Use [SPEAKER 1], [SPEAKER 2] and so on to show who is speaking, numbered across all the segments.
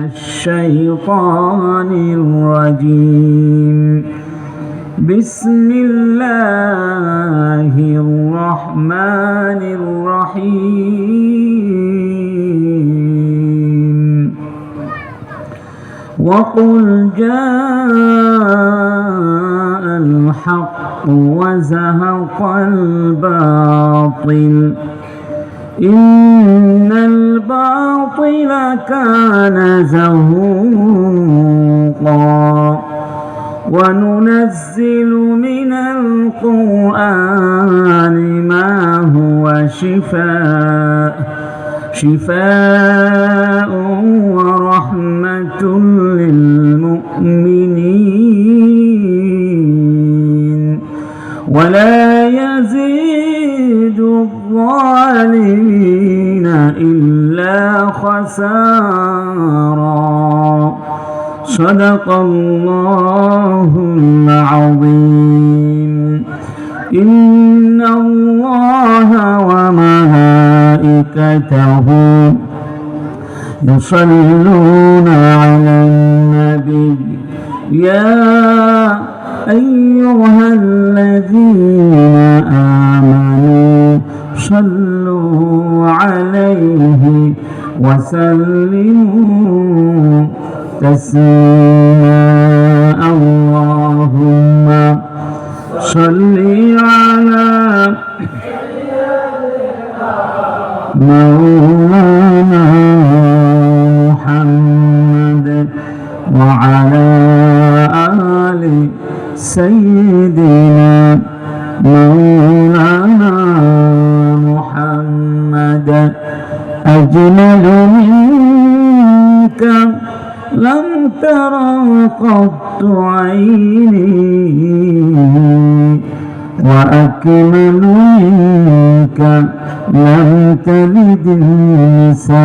[SPEAKER 1] الشيطان الرجيم بسم الله الرحمن الرحيم وقل جاء الحق وزهق الباطل إن الباطل كان زهوقا وننزل من القرآن ما هو شفاء ورحمة للمؤمنين ولا يزيد الظالمين إلا خسارا صدق الله العظيم إن الله وملائكته يصلون على النبي يا أيها الذين آمنوا صلوا عليه وسلموا تسليما اللهم صل على مولانا محمد وعلى آل سيدنا مولانا محمد أجمل منك لم ترى قط عيني وأكمل منك لم تلد النساء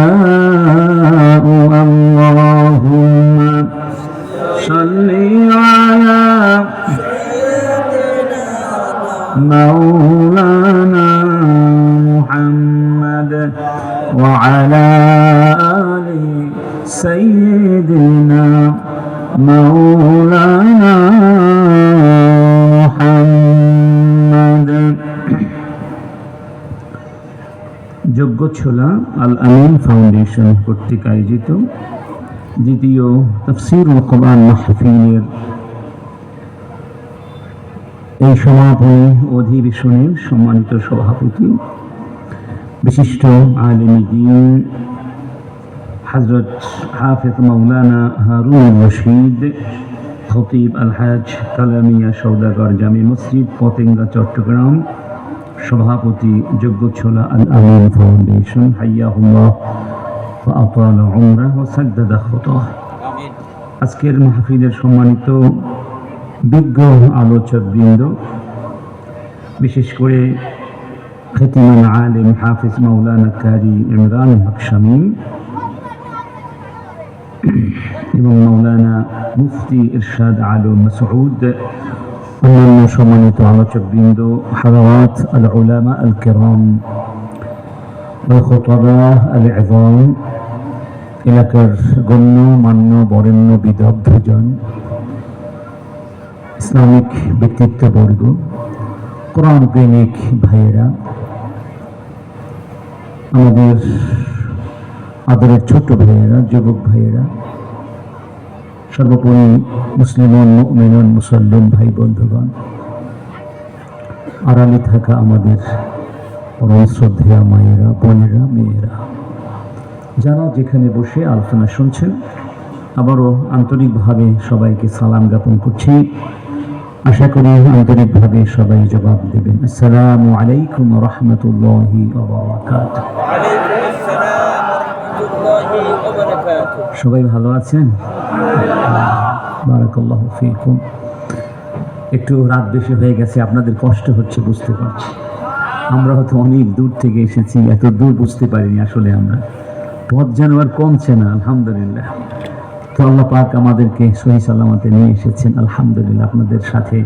[SPEAKER 1] اللهم صل على مولانا محمد وعلى آل سيدنا مولانا محمد যোগ্য ছোলা আল আমিন ফাউন্ডেশন কর্তৃক আয়োজিত দ্বিতীয় তাফসীরুল কোরআন মাহফিলের এই সমাপনী অধিবেশনের সম্মানিত সভাপতি বিশিষ্ট আলেম দ্বীন হযরত হাফেজ মাওলানা হারুন রশিদ খতিব আলহাজ কালামিয়া সওদাগর জামে মসজিদ পতেঙ্গা চট্টগ্রাম সভাপতি যোগ্য ছোলা আল আমিন ফাউন্ডেশন হাইয়াহুল্লাহ ওয়া আতালা উমরাহ ওয়া সাদ্দাদা খুতাহ আজকের মাহফিলের সম্মানিত বিজ্ঞ আলোচকবৃন্দ বিশেষ করে খতিমুল আলেম হাফিজ মাওলানা কারি ইমরান হক শামীম এবং মাওলানা মুফতি ইরশাদ আলম মাসউদ অন্যান্য সম্মানিত আলোচকবৃন্দ হাদাওয়াত আল উলামা আল কিরাম ওয়া খুতাবা আল ইযাম এলাকার গণ্য মান্য বরেণ্য বিদগ্ধজন ইসলামিক ব্যক্তিত্ববর্গ কোরআন প্রেমিক ভাইয়েরা আমাদের আদরের ছোট ভাইয়েরা যুবক ভাইয়েরা সর্বোপরি মুসলিমান মুমিনুন মুসল্লিন ভাই বন্ধুগণ আড়ালে থাকা আমাদের পরম শ্রদ্ধেয়া মায়েরা বোনেরা মেয়েরা যারা যেখানে বসে আলোচনা শুনছেন আবারও আন্তরিকভাবে সবাইকে সালাম জ্ঞাপন করছি আশা করি আন্তরিকভাবে সবাই জবাব দেবেন আসসালামু আলাইকুম ওয়া রাহমাতুল্লাহি ওয়া বারাকাতুহু সবাই ভালো আছেন বারাকাল্লাহু ফীকুম একটু রাত বেশি হয়ে গেছে আপনাদের কষ্ট হচ্ছে বুঝতে পারছি আমরা হয়তো অনেক দূর থেকে এসেছি এত দূর বুঝতে পারিনি আসলে আমরা পথ যেন আর কমছে না আলহামদুলিল্লাহ তো আল্লাহ পাক আমাদেরকে সহি সালামতে নিয়ে এসেছেন আলহামদুলিল্লাহ আপনাদের সাথে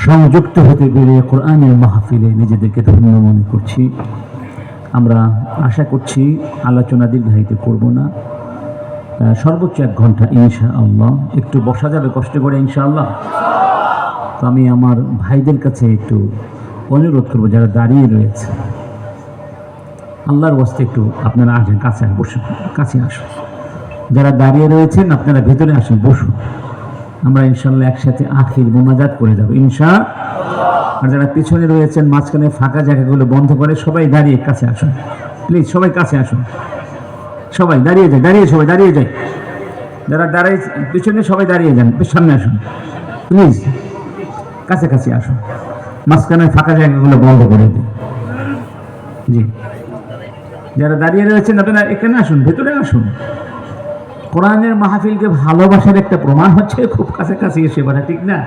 [SPEAKER 1] সংযুক্ত হতে পেরে কোরআনের মাহফিলে নিজেদেরকে ধন্য মনে করছি আমরা আশা করছি আলোচনা দীর্ঘায়িত করব না সর্বোচ্চ 1 ঘন্টা ইনশাআল্লাহ। একটু বসা যাবে কষ্ট করে ইনশাআল্লাহ? তো আমি আমার ভাইদের কাছে একটু অনুরোধ করবো, যারা দাঁড়িয়ে রয়েছে, আল্লাহর ওয়াস্তে একটু আপনারা আসেন, কাছে বসুন, কাছে আসুন। যারা দাঁড়িয়ে রয়েছেন আপনারা ভেতরে আসুন, বসুন। আমরা ইনশাআল্লাহ একসাথে আখির মোনাজাত করে যাবো ইনশাআল্লাহ। আর যারা পিছনে রয়েছেন, মাঝখানে ফাঁকা জায়গাগুলো বন্ধ করে সবাই দাঁড়িয়ে কাছে আসুন, প্লিজ সবাই কাছে আসুন। সবাই দাঁড়িয়ে যায়, সবাই দাঁড়িয়ে যায়। যারা দাঁড়িয়ে পিছনে সবাই দাঁড়িয়ে যান, সামনে আসুন প্লিজ, কাছাকাছি আসুন। মাঝখানে ফাঁকা জায়গাগুলো বন্ধ করে দিন। জি, যারা দাঁড়িয়ে রয়েছেন আপনারা এখানে আসুন, ভেতরে আসুন। কোরআনের মাহফিলকে ভালোবাসার একটা প্রমাণ হচ্ছে খুব কাছাকাছি এসে বসা, ঠিক না?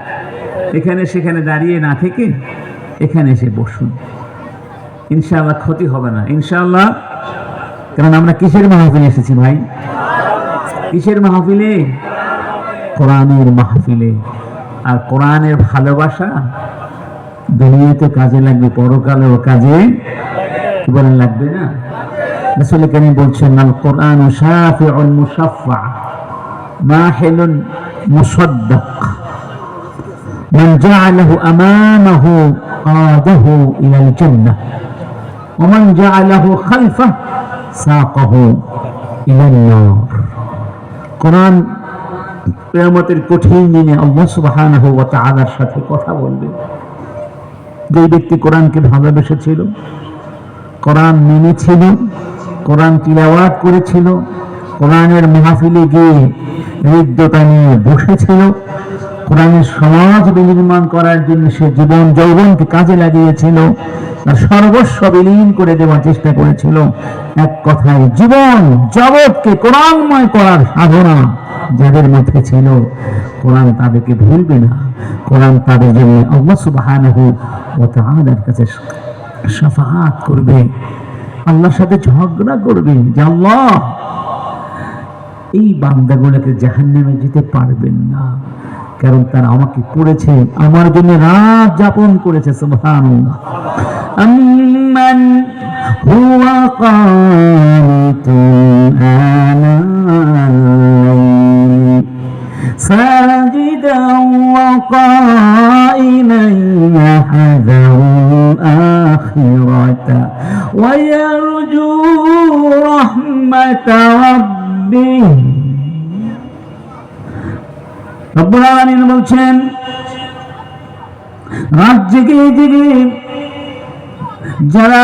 [SPEAKER 1] এখানে সেখানে দাঁড়িয়ে না থেকে এখানে এসে বসুন, ইনশাআল্লাহ ক্ষতি হবে না ইনশাআল্লাহ। কারণ আমরা কিসের মাহফিলে এসেছি ভাই? কিসের মাহফিলে? কোরআনের মাহফিলে। আর কোরআনের ভালোবাসা দুনিয়াতে কাজে লাগবে, পরকালেও কাজে কি বলেন লাগবে না? রাসূল কারীম বলছেন, আল কোরআন শাফিউন মুশাফফা মাহিলুন মুসাদ্দাক মান জাআলাহু আমামাহু কাদাহু ইলাল জান্নাহ ওয়া মান জাআলাহু খালফাহু সাকাহু ইলান নার। কোরআন কিয়ামতের কঠিন দিনে আল্লাহ সুবহানাহু ওয়া তাআলার সাথে কথা বলবে। যে ব্যক্তি কোরআনকে ভালোবেসেছিল, কোরআন মেনেছিল, কোরআন তিলাওয়াত করেছিল, কোরআনের মাহফিলে গিয়ে হৃদ্যতা নিয়ে বসেছিল, কোরআনের সমাজ বিনির্মাণ করার জন্য সে জীবন যৌবনকে কাজে লাগিয়েছিল, তার সর্বস্ব বিলীন করে দেওয়ার চেষ্টা করেছিল। এক কথায় জীবন জগৎকে কোরআনময় করার সাধনা যাদের মধ্যে ছিল, কোরআন তাদেরকে ভুলবে না। কোরআন তাদের জন্য আল্লাহ সুবহানাহু ওয়া তাআলার কাছে শাফাআত করবে, আল্লাহর সাথে ঝগড়া করবে যে আল্লাহ এই বান্দাগুলোকে জাহান্নামে যেতে পারবেন না, কারণ তারা আমাকে করেছে, আমার জন্য রাত যাপন করেছে। সুবহানাল্লাহ। আম্মান হুয়া কানিতুন আনাল-লাইল সাজিদান ওয়া কাইমান ইয়াহযারু আখিরাতা ওয়া ইয়ারজু রাহমাতা রাব্বিহি। রব্বুল আলামিন বলছেন, রাত জেগে জেগে যারা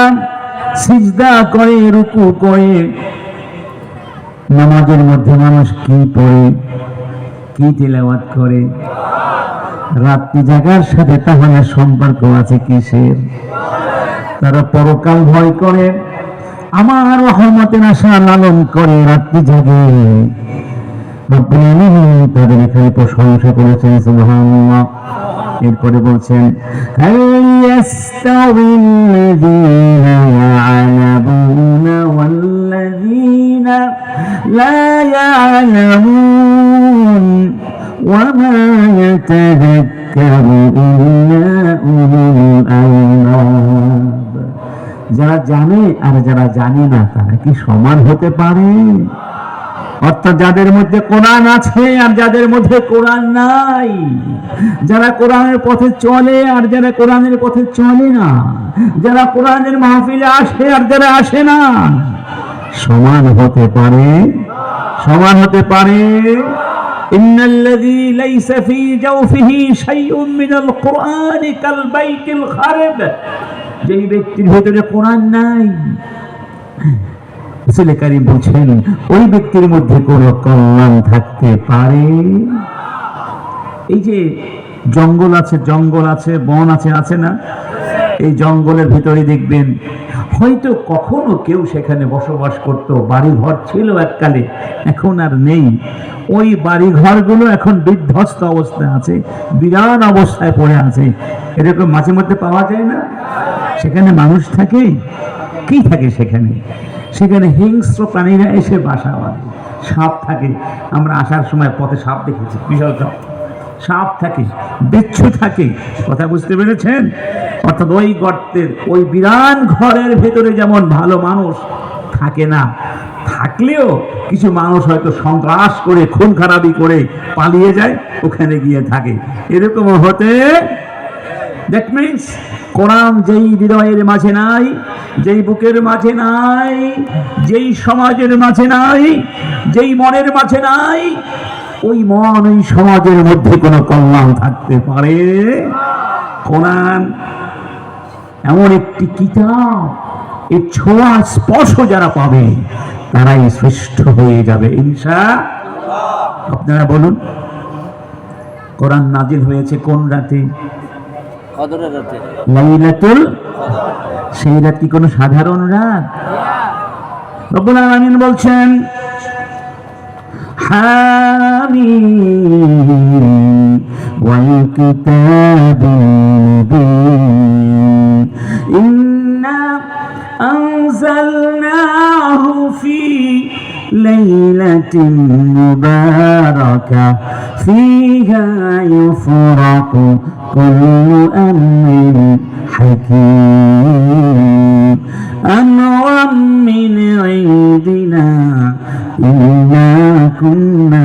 [SPEAKER 1] সিজদা করে, রুকু করে, নামাজের মধ্যে মানুষ কি পড়ে, কি তিলাওয়াত করে, রাত্রি জাগার সাথে তাহলে সম্পর্ক আছে কিসের? তারা পরকাল ভয় করে, আমার রহমতের আশা লালন করে, রাত্রি জাগে। তাদের এখানে প্রশংসা করেছেন, সুবহানাল্লাহ। এরপরে বলছেন, হাল ইয়াস্তাউিল্লাযীনা ইয়া'লামুনা ওয়াল্লাযীনা লা ইয়া'লামুন ওয়া মা ইয়াতাযাক্কারু ইল্লা উলুল আলবাব। যারা জানে আর যারা জানে না তারা কি সমান হতে পারে? অর্থাৎ যাদের মধ্যে কোরআন আছে আর যাদের মধ্যে কোরআন নাই, যারা কোরআনের পথে চলে আর যারা কোরআনের পথে চলে না, যারা কোরআনের মাহফিলে আসে আর যারা আসে না, সমান হতে পারে? সমান হতে পারে? ইন্নাল্লাযী লাইসা ফী জাওফিহি শাইউম মিনাল কুরআনি কাল বাইতিল খারিব। যেই ব্যক্তির ভিতরে কোরআন নাই, রাসূল কারীম বলেন, ওই ব্যক্তির মধ্যে কোনো কল্যাণ থাকতে পারে? এই যে জঙ্গল আছে, বন আছে না? এই জঙ্গলের ভিতরে দেখবেন হয়তো কখনো কেউ সেখানে বসবাস করত, বাড়ি ঘর ছিল এককালে, এখন আর নেই। ওই বাড়ি ঘরগুলো এখন বিধ্বস্ত অবস্থায় আছে, বিরান অবস্থায় পড়ে আছে। এরকম মাঝে মধ্যে পাওয়া যায় না? সেখানে মানুষ থাকে, কি থাকে সেখানে? সেখানে হিংস্র প্রাণীরা এসে বাসা বাঁধে, সাপ থাকে। আমরা আসার সময় পথে সাপ দেখেছি, বিশাল সাপ থাকে, বিচ্ছু থাকে। কথা বুঝতে পেরেছেন? অর্থাৎ ওই গর্তের, ওই বিরান ঘরের ভেতরে যেমন ভালো মানুষ থাকে না, থাকলেও কিছু মানুষ হয়তো সন্ত্রাস করে খুন খারাপি করে পালিয়ে যায়, ওখানে গিয়ে থাকে, এরকম হতে। দ্যাট মিনস কোরআন যেই হৃদয়ের মাঝে নাই, যেই বুকের মাঝে নাই, যেই সমাজের মাঝে নাই, যেই মনের মাঝে নাই, ওই মন ওই সমাজের মধ্যে কোনো কল্যাণ থাকতে পারে। কোরআন এমন একটি কিতাব, এর ছোঁয়া স্পর্শ যারা পাবে তারাই শ্রেষ্ঠ হয়ে যাবে ইনশাআল্লাহ। আপনারা বলুন, কোরআন নাজিল হয়েছে কোন রাতে?
[SPEAKER 2] কদরের রাতে।
[SPEAKER 1] লাইলাতুল, সেই রাত কি কোনো সাধারণ রাত? রব্বুল আলামিন বলছেন হামিম ওয়াল কিতাবিল মুবিন ইন্না আনজালনাহু ফি লাইলাতিন মুবারাকা ফিহা ইউফরাকু কুল্লু আমরিন হাকীম আমরাম মিন ইনদিনা ইন্না কুন্না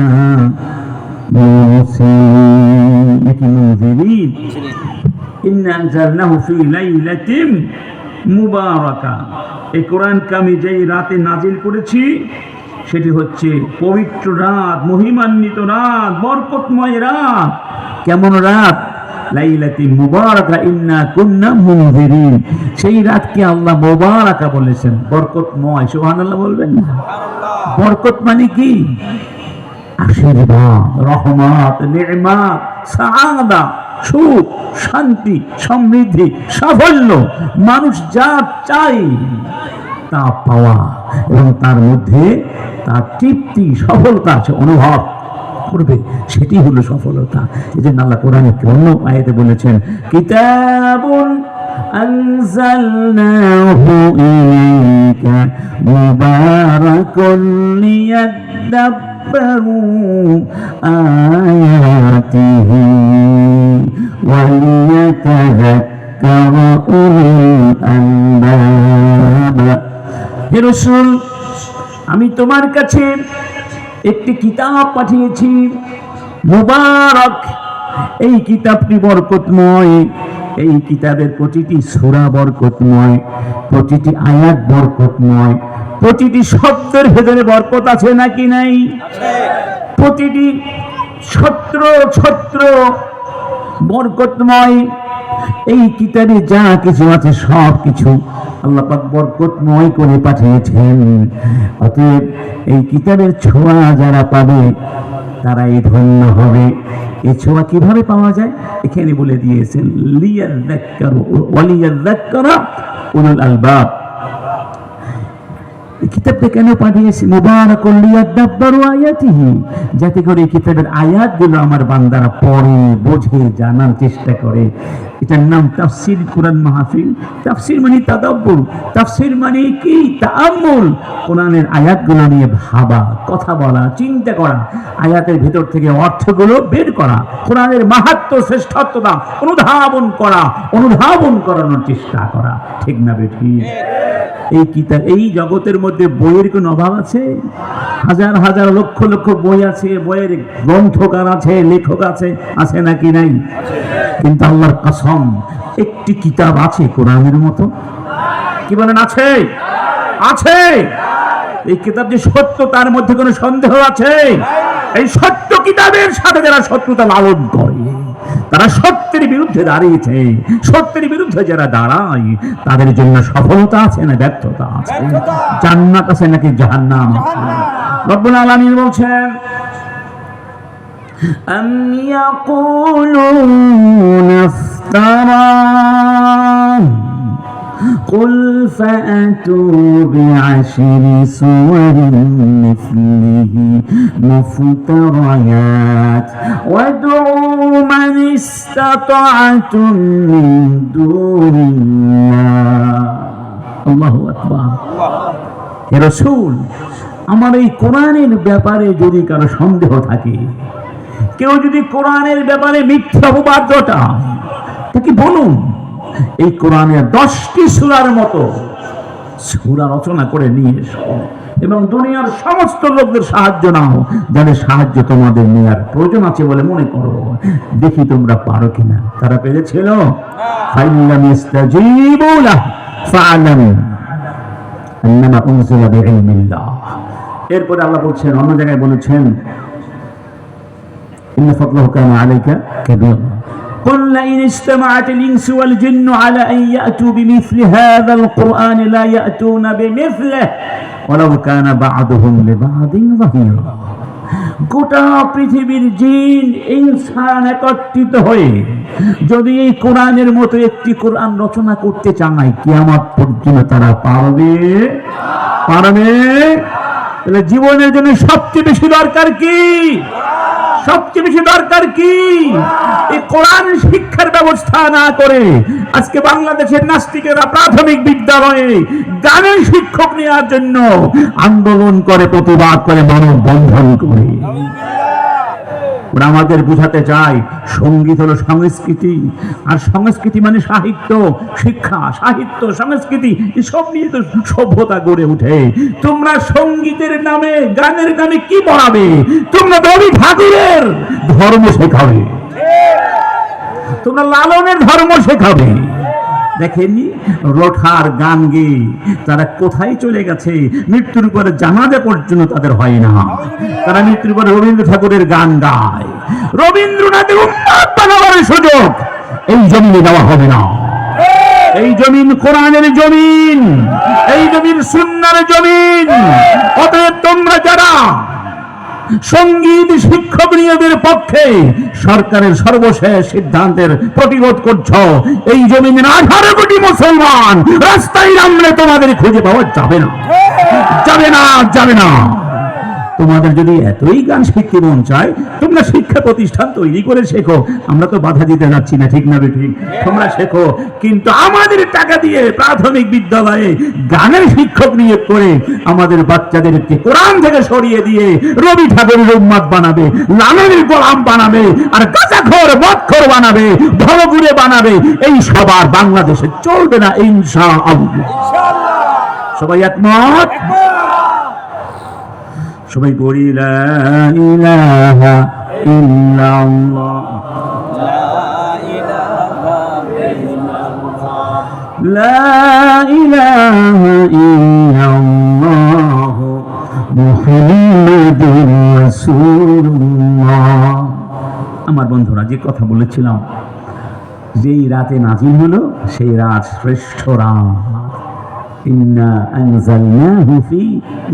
[SPEAKER 1] মুরসিলিন ইন্না আনজালনাহু ফি লাইলাতিন মুবারাকা। এই কোরআনকে আমি যেই রাতে নাজিল করেছি সেটি হচ্ছে পবিত্র রাত, মহিমান্বিত রাত, বরকতময় রাত। কেমন রাত? লাইলাতি মুবারাকা ইন্না কুন্না মুনজিরিন। সেই রাতকে আল্লাহ মুবারাকা বলেছেন, বরকতময়। সুবহানাল্লাহ বলবেন না? বরকত মানে কি? আশীর্বাদ, রহমত, নিয়ামত, সাআদা, সুখ, শান্তি, সমৃদ্ধি, সাফল্য, মানুষ যা চাই তা পাওয়া এবং তার মধ্যে তার তৃপ্তি, সফলতা আছে অনুভব করবে, সেটি হলো সফলতা। এই জন্য আল্লাহ কোরআনে অন্য আয়াতে বলেছেন কিতাবুন আনজালনাহু ইলাইকা মুবারাকুন লিয়াদাব্বারু আয়াতিহি ওয়া লিয়াতাযাক্কারা উলুল আলবাব। হে রাসূল, আমি তোমার কাছে একটি কিতাব পাঠিয়েছি মুবারক। এই কিতাবটি বরকতময়। এই কিতাবের প্রতিটি সূরা বরকতময়, প্রতিটি আয়াত বরকতময়, প্রতিটি শব্দের ভেতরে বরকত আছে নাকি নাই? প্রতিটি ছত্র ছত্র বরকতময়। এই কিতাবে যা কিছু আছে সব কিছু আল্লাহ পাক বরকতময় করে পাঠিয়েছেন। অতএব এই কিতাবের ছোঁয়া যারা পাবে তারাই ধন্য হবে। এই ছোঁয়া কিভাবে পাওয়া যায় এখানে বলে দিয়েছেন, লিয়াযাক্কারু ওয়া লিয়াযাক্কারা উলুল আলবাব। এই কিতাবটা কেন পাঠিয়েছি? মুবারাকুন লিয়াদাব্বারু আয়াতিহি, যাতে করে এই কিতাবের আয়াতগুলো আমার বান্দারা পড়ে, বোঝে, জানার চেষ্টা করে। এটার নাম তাফসীর কোরআন মাহফিল। তাফসীর মানে তাদাব্বুর, তাফসীর মানে কি? তাআম্মুল। কোরআনের আয়াতগুলো নিয়ে ভাবা, কথা বলা, চিন্তা করা, আয়াতের ভিতর থেকে অর্থগুলো বের করা, কোরআনের মাহাত্ম্য, শ্রেষ্ঠত্বতা অনুধাবন করা, অনুধাবন করানোর চেষ্টা করা। ঠিক না বেঠিক? এই কিতাব, এই জগতের মধ্যে বইয়ের কোনো অভাব আছে? হাজার হাজার লক্ষ লক্ষ বই আছে, বইয়ের গ্রন্থকার আছে, লেখক আছে, আছে নাকি নাই? কিন্তু আল্লাহর কসম, একটি কিতাব আছে কোরআনের মতো। কি বলেন? আছে? আছে। এই কিতাব যে সত্য তার মধ্যে কোনো সন্দেহ আছে? এই সত্য কিতাবের সাথে যারা শত্রুতা লালন করে, তারা সত্যের বিরুদ্ধে দাঁড়িয়েছে। সত্যের বিরুদ্ধে যারা দাঁড়ায় তাদের জন্য সফলতা আছে না ব্যর্থতা আছে? জান্নাত আছে নাকি জাহান্নাম আছে? রব্বুল আলামিন বলছেন আম ইয়াকুলুনা ইফতারা قل فأتوا بعشر سور مثله مفتريات وادعوا من استطعتم من دون الله الله أكبر হে রাসূল, আমার এই কোরআনের ব্যাপারে যদি কারো সন্দেহ থাকে, কেউ যদি কোরআনের ব্যাপারে মিথ্যা অপবাদ রটায়, তাকে বলুন এই কোরআনের 10টি সূরার মতো সূরা রচনা করে নিয়ে এসো। এবং দুনিয়ার সমস্ত লোকদের সাহায্য নাও, যাদের সাহায্য তোমাদের নেওয়ার প্রয়োজন আছে বলে মনে করো। দেখি তোমরা পারো কিনা। তারা পেরেছিল। ফাইল্লাম ইস্তাজিবু লাহু ফা'লামু আন্নামা উনজিলা বিইলমিল্লাহ। এরপরে আল্লাহ বলছেন, অন্য জায়গায় বলেছেন, ইন্না ফাদলাহু কানা আলাইকা কাবীরা। قل لئن اجتمعت الإنس والجن على أن يأتوا بمثل هذا القرآن لا يأتون بمثله ولو كان بعضهم لبعض ظهيرا। গোটা পৃথিবীর জিন ইনসান একত্রিত হয়ে যদি এই কোরআনের মতো একটি কোরআন রচনা করতে চায়, কিয়ামত পর্যন্ত তারা পারবে? তাহলে জীবনের জন্য সবচেয়ে বেশি দরকার কি? সবচেয়ে বেশি দরকার কি? এই কোরআন শিক্ষার ব্যবস্থা না করে আজকে বাংলাদেশের নাস্তিকেরা প্রাথমিক বিদ্যালয়ে গানের শিক্ষক নেওয়ার জন্য আন্দোলন করে, প্রতিবাদ করে, মানববন্ধন করে। ওরা আমাদের বুঝাতে চায় সঙ্গীত হলো সংস্কৃতি, আর সংস্কৃতি মানে সাহিত্য, শিক্ষা, সাহিত্য, সংস্কৃতি এসব নিয়ে তো সভ্যতা গড়ে ওঠে। তোমরা সঙ্গীতের নামে, গানের নামে কি পড়াবে? তোমরা রবি ঠাকুরের ধর্ম শেখাবে, তোমরা লালনের ধর্ম শেখাবে। দেখেননি রোঠার গান গেয়ে তারা কোথায় চলে গেছে? মৃত্যুর পরে জানাজা পর্যন্ত তাদের হয় না। তারা মৃত্যুর পরে রবীন্দ্র ঠাকুরের গান গায়। রবীন্দ্রনাথের উন্মাদ বানাবার সুযোগ এই জমিনে দেওয়া হবে না। এই জমিন কোরআনের জমিন, এই জমিন সুন্নাহর জমিন। অতএব তোমরা যারা সঙ্গীত শিক্ষক নিয়োগের পক্ষে সরকারের সর্বশেষ সিদ্ধান্তের প্রতিরোধ করছ, এই জমিনের 18 কোটি মুসলমান রাস্তায় নামলে তোমাদের খুঁজে পাওয়া যাবে না, যাবে না, যাবে না। তোমাদের যদি এতই গান শিখতে মন চায়, তোমরা শিক্ষা প্রতিষ্ঠান তৈরি করে শেখো। আমরা তো বাধা দিতে যাচ্ছি না, ঠিক না বেঠিক? তোমরা শেখো, কিন্তু আমাদের টাকা দিয়ে প্রাথমিক বিদ্যালয়ে গানের শিক্ষক নিয়োগ করে আমাদের বাচ্চাদেরকে কোরআন থেকে সরিয়ে দিয়ে রবি ঠাকুরের উম্মাদ বানাবে, লালনের গোলাম বানাবে, আর গাঁজাখোর মদখোর বানাবে, ভরপুরে বানাবে। এই সবার বাংলাদেশে চলবে না ইনশাআল্লাহ। সবাই একমত? সবাই পড়ি লা ইলাহা ইল্লাল্লাহ, লা ইলাহা ইল্লাল্লাহ মুহাম্মাদুর রাসূলুল্লাহ। আমার বন্ধুরা, যে কথা বলেছিলাম, যেই রাতে নাজিল হলো সেই রাত শ্রেষ্ঠ রাত। ইন্না আনজালনাহু ফি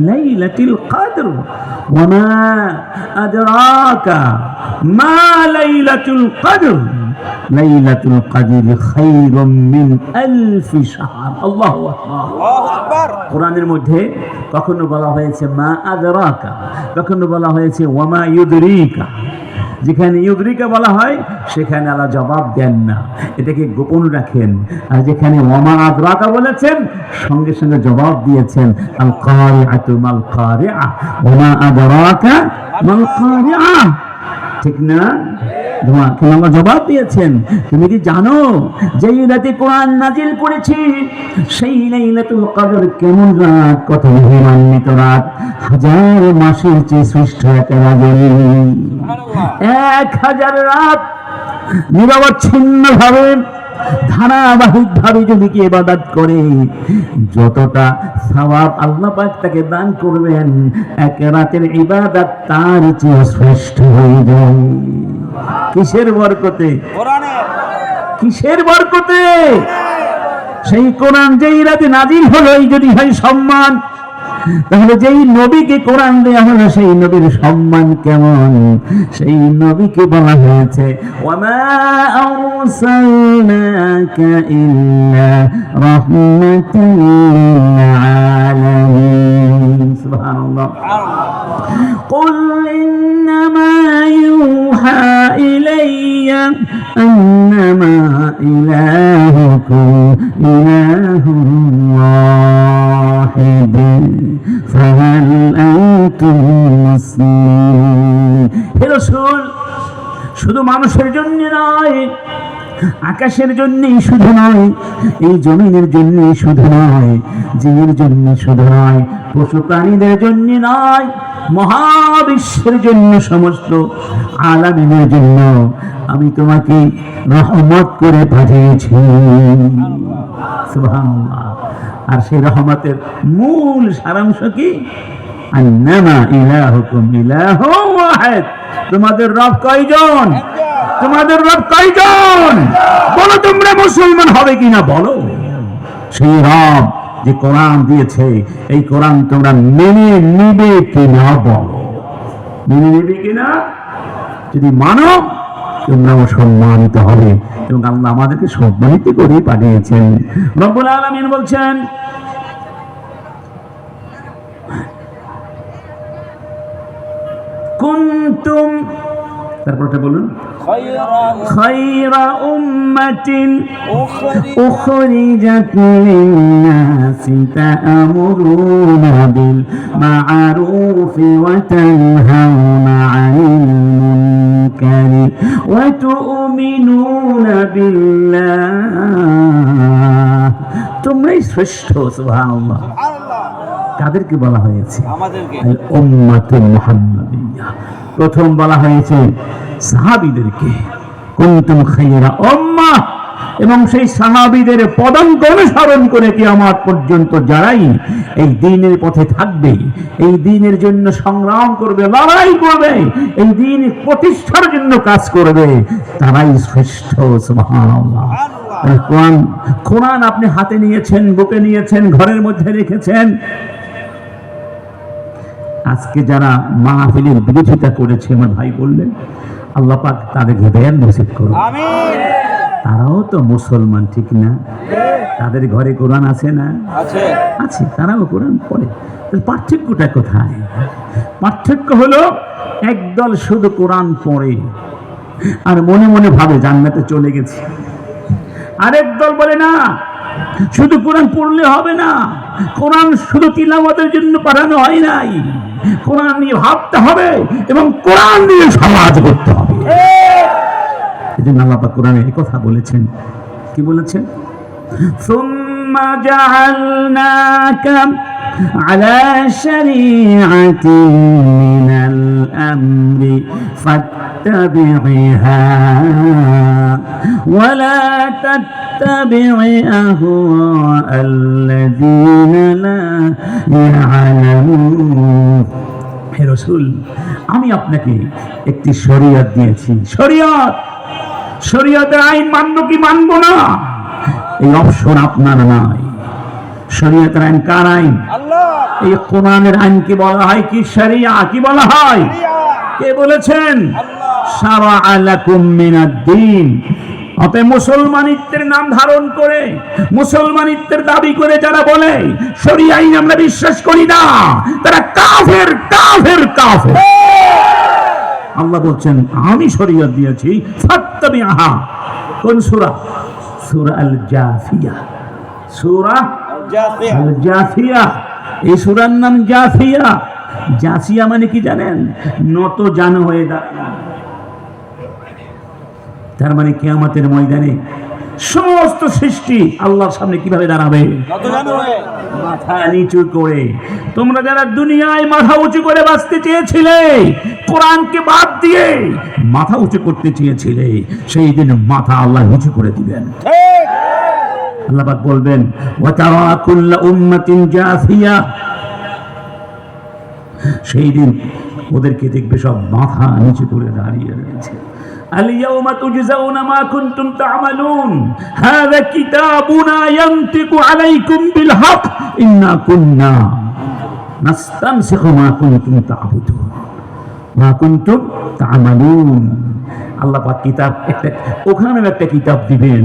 [SPEAKER 1] লাইলাতিল কদর ওয়া মা আদরাকা মা লাইলাতুল কদর লাইলাতুল কদর খায়রুম মিন আলফি শাহর। আল্লাহু আকবার। কোরআনের মধ্যে কখনো বলা হয়েছে মা আদরাকা, কখনো বলা হয়েছে ওয়া মা ইউদরিকা। যেখানে ইউদরিকা বলা হয় সেখানে আল্লাহ জবাব দেন না, এটাকে গোপন রাখেন। আর যেখানে ওয়ামা আদরাকা বলেছেন সঙ্গে সঙ্গে জবাব দিয়েছেন, আল কারিআতু মাল কারিআ ওয়ামা আদরাকা মাল কারিআ। ঠিক না? আল্লাহ জবাব দিয়েছেন, তুমি কি জানো যে রাতে কোরআন নাজিল করেছি সেই লাইলাতুল কদর কেমন রাত, কত মহিমান্বিত রাত, 1000 মাসের চেয়ে শ্রেষ্ঠ এক রাজনী। 1000 রাত নিরবচ্ছিন্ন ভাবে ধারাবাহিক ভাবে যদি কি ইবাদত করে, যতটা সওয়াব আল্লাহ পাক তাকে দান করবেন, এক রাতের ইবাদত তার চেয়ে শ্রেষ্ঠ হয়ে যায়। কিসের বরকতে? কিসের বরকতে? সেই কোরআন যেই রাতে নাজিল হলো, এই যদি হয় সম্মান, তাহলে যেই নবীকে কোরআন দেয়া হলো সেই নবীর সম্মান কেমন? সেই নবীকে বলা হয়েছে ওয়ামা আরসালনাকা ইল্লা রাহমাতাল লিল আলামিন। সুবহানাল্লাহ। قل إنما يوحى إلي أنما إلهكم إله واحد فهل أنتم مسلمون। হে রাসূল, শুধু মানুষের জন্য নয়, আকাশের জন্যই শুধু নয়, এই জমিনের জন্যই শুধু নয়, জিনের জন্য শুধু নয়, পশু প্রাণীদের জন্য নয়, মহাবিশ্বের জন্য, সমস্ত আলামিনের জন্য আমি তোমাকে রহমত করে পাঠিয়েছি। সুবহানাল্লাহ। আর সেই রহমতের মূল সারাংশ কি? আন্নামা ইলাহুকুম ইলাহুন ওয়াহিদ। তোমাদের রব কয়জন? তোমাদের রব কয়জন? বলো, তোমরা মুসলমান হবে কিনা বলো। সেই রব যে কোরআন দিয়েছে, এই কোরআন তোমরা মেনে নিবে কিনা বলো। মেনে নিবে কিনা? যদি মানো, তোমরা সম্মানিত হবে। এবং আল্লাহ আমাদেরকে সম্মানিত করে পাঠিয়েছেন। রব্বুল আলামিন বলছেন, কুনতুম, তারপরটা বলুন, খায়রা উম্মাতিন উখরিজাত লিন-নাসি তা'মুরুনা বিল মা'রুফি ওয়া তানহাউনা 'আনিল মুনকারি ওয়া তু'মিনুনা বিল্লাহ। তোমরাই শ্রেষ্ঠ। সুবহানাল্লাহ। কাদেরকে বলা হয়েছে? আল উম্মাতুল মুহাম্মাদিয়া। প্রথম বলা হয়েছে সাহাবীদেরকে, কুনতুম খায়রা উম্মাহ। এবং সেই সাহাবীদের পদাঙ্ক অনুসরণ করে কিয়ামত পর্যন্ত যারাই এই দ্বীনের পথে থাকবে, এই দ্বীনের জন্য সংগ্রাম করবে, লড়াই করবে, এই দ্বীন প্রতিষ্ঠার জন্য কাজ করবে, তারাই শ্রেষ্ঠ। সুবহানাল্লাহ। কোরআন আপনি হাতে নিয়েছেন, বুকে নিয়েছেন, ঘরের মধ্যে রেখেছেন। আজকে যারা মাহফিলের বিরোধিতা করেছে, আমার ভাই বললেন, আল্লাহ পাক তাদের হৃদয় নসিব করুন। আমিন। তারাও তো মুসলমান, ঠিক না? তাদের ঘরে কোরআন আছে না? আছে। আছে, তারাও কোরআন পড়ে। পার্থক্যটা কোথায়? পার্থক্য হলো, একদল শুধু কোরআন পড়ে আর মনে মনে ভাবে জান্নাতে চলে গেছে। আরেক দল বলে না, শুধু কোরআন পড়লে হবে না, কোরআন শুধু তিলাওয়াতের জন্য পাঠানো হয় নাই, কোরআন নিয়ে ভাবতে হবে এবং কোরআন নিয়ে সমাজ করতে হবে। এজন্য আল্লাহ পাক কোরআনে এই কথা বলেছেন। কি বলেছেন? সুম্মা জাআলনাকা আলা শরীআতিন মিনাল আমরি ফাত্তাবি'হা ওয়া লা তাত্তাবি' আহওয়া'আল্লাযীনা লা ইয়া'লামুন। হে রাসূল, আমি আপনাকে একটি শরীয়ত দিয়েছি। শরীয়ত, শরীয়তের আইন মানবো কি মানবো না, এই অপশন আপনার নাই। শরীয়তের আইন কার আইন? আল্লাহ। এই কোরআনের আইনকে বলা হয় কি? শরিয়া। কি বলা হয়? কে বলেছেন? আল্লাহ। শারা'a লাকুম মিনাদ-দ্বীন। অতএব মুসলমানিত্বের নাম ধারণ করে, মুসলমানিত্বের দাবি করে যারা বলে শরিয়া আইন আমরা বিশ্বাস করি না, তারা কাফের, কাফের, কাফের। আল্লাহ বলছেন, আমি শরীয়ত দিয়েছি, ফাত্তাবি'হা। কোন সূরা? সূরা আল জাফিয়া। সূরা আল জাফিয়া। এই সূরার নাম জাফিয়া। জাফিয়া মানে কি জানেন? নত জানো হয়ে দাঁড়ানো। তার মানে কিয়ামতের ময়দানে সমস্ত সৃষ্টি আল্লাহর সামনে কিভাবে দাঁড়াবে? মাথা নিচু করে। তোমরা যারা দুনিয়ায় মাথা উঁচু করে বাঁচতে চেয়েছিলে, কোরআনকে বাদ দিয়ে মাথা উঁচু করতে চেয়েছিলে, সেই দিন মাথা আল্লাহ উঁচু করে দিবেন। আল্লাহ পাক বলবেন, ওয়া তারা কুল্লা উম্মাতিন জাফিয়া। সেই দিন ওদেরকে দেখবে সব মাথা নিচু করে দাঁড়িয়ে রয়েছে। اليوم تجزون ما كنتم تعملون هذا كتابنا ينطق عليكم بالحق إنا كنا نستنسخ ما كنتم تعبدون ما كنتم تعملون। আল্লাহ পাক কিতাব একটা, ওখানে একটা কিতাব দিবেন,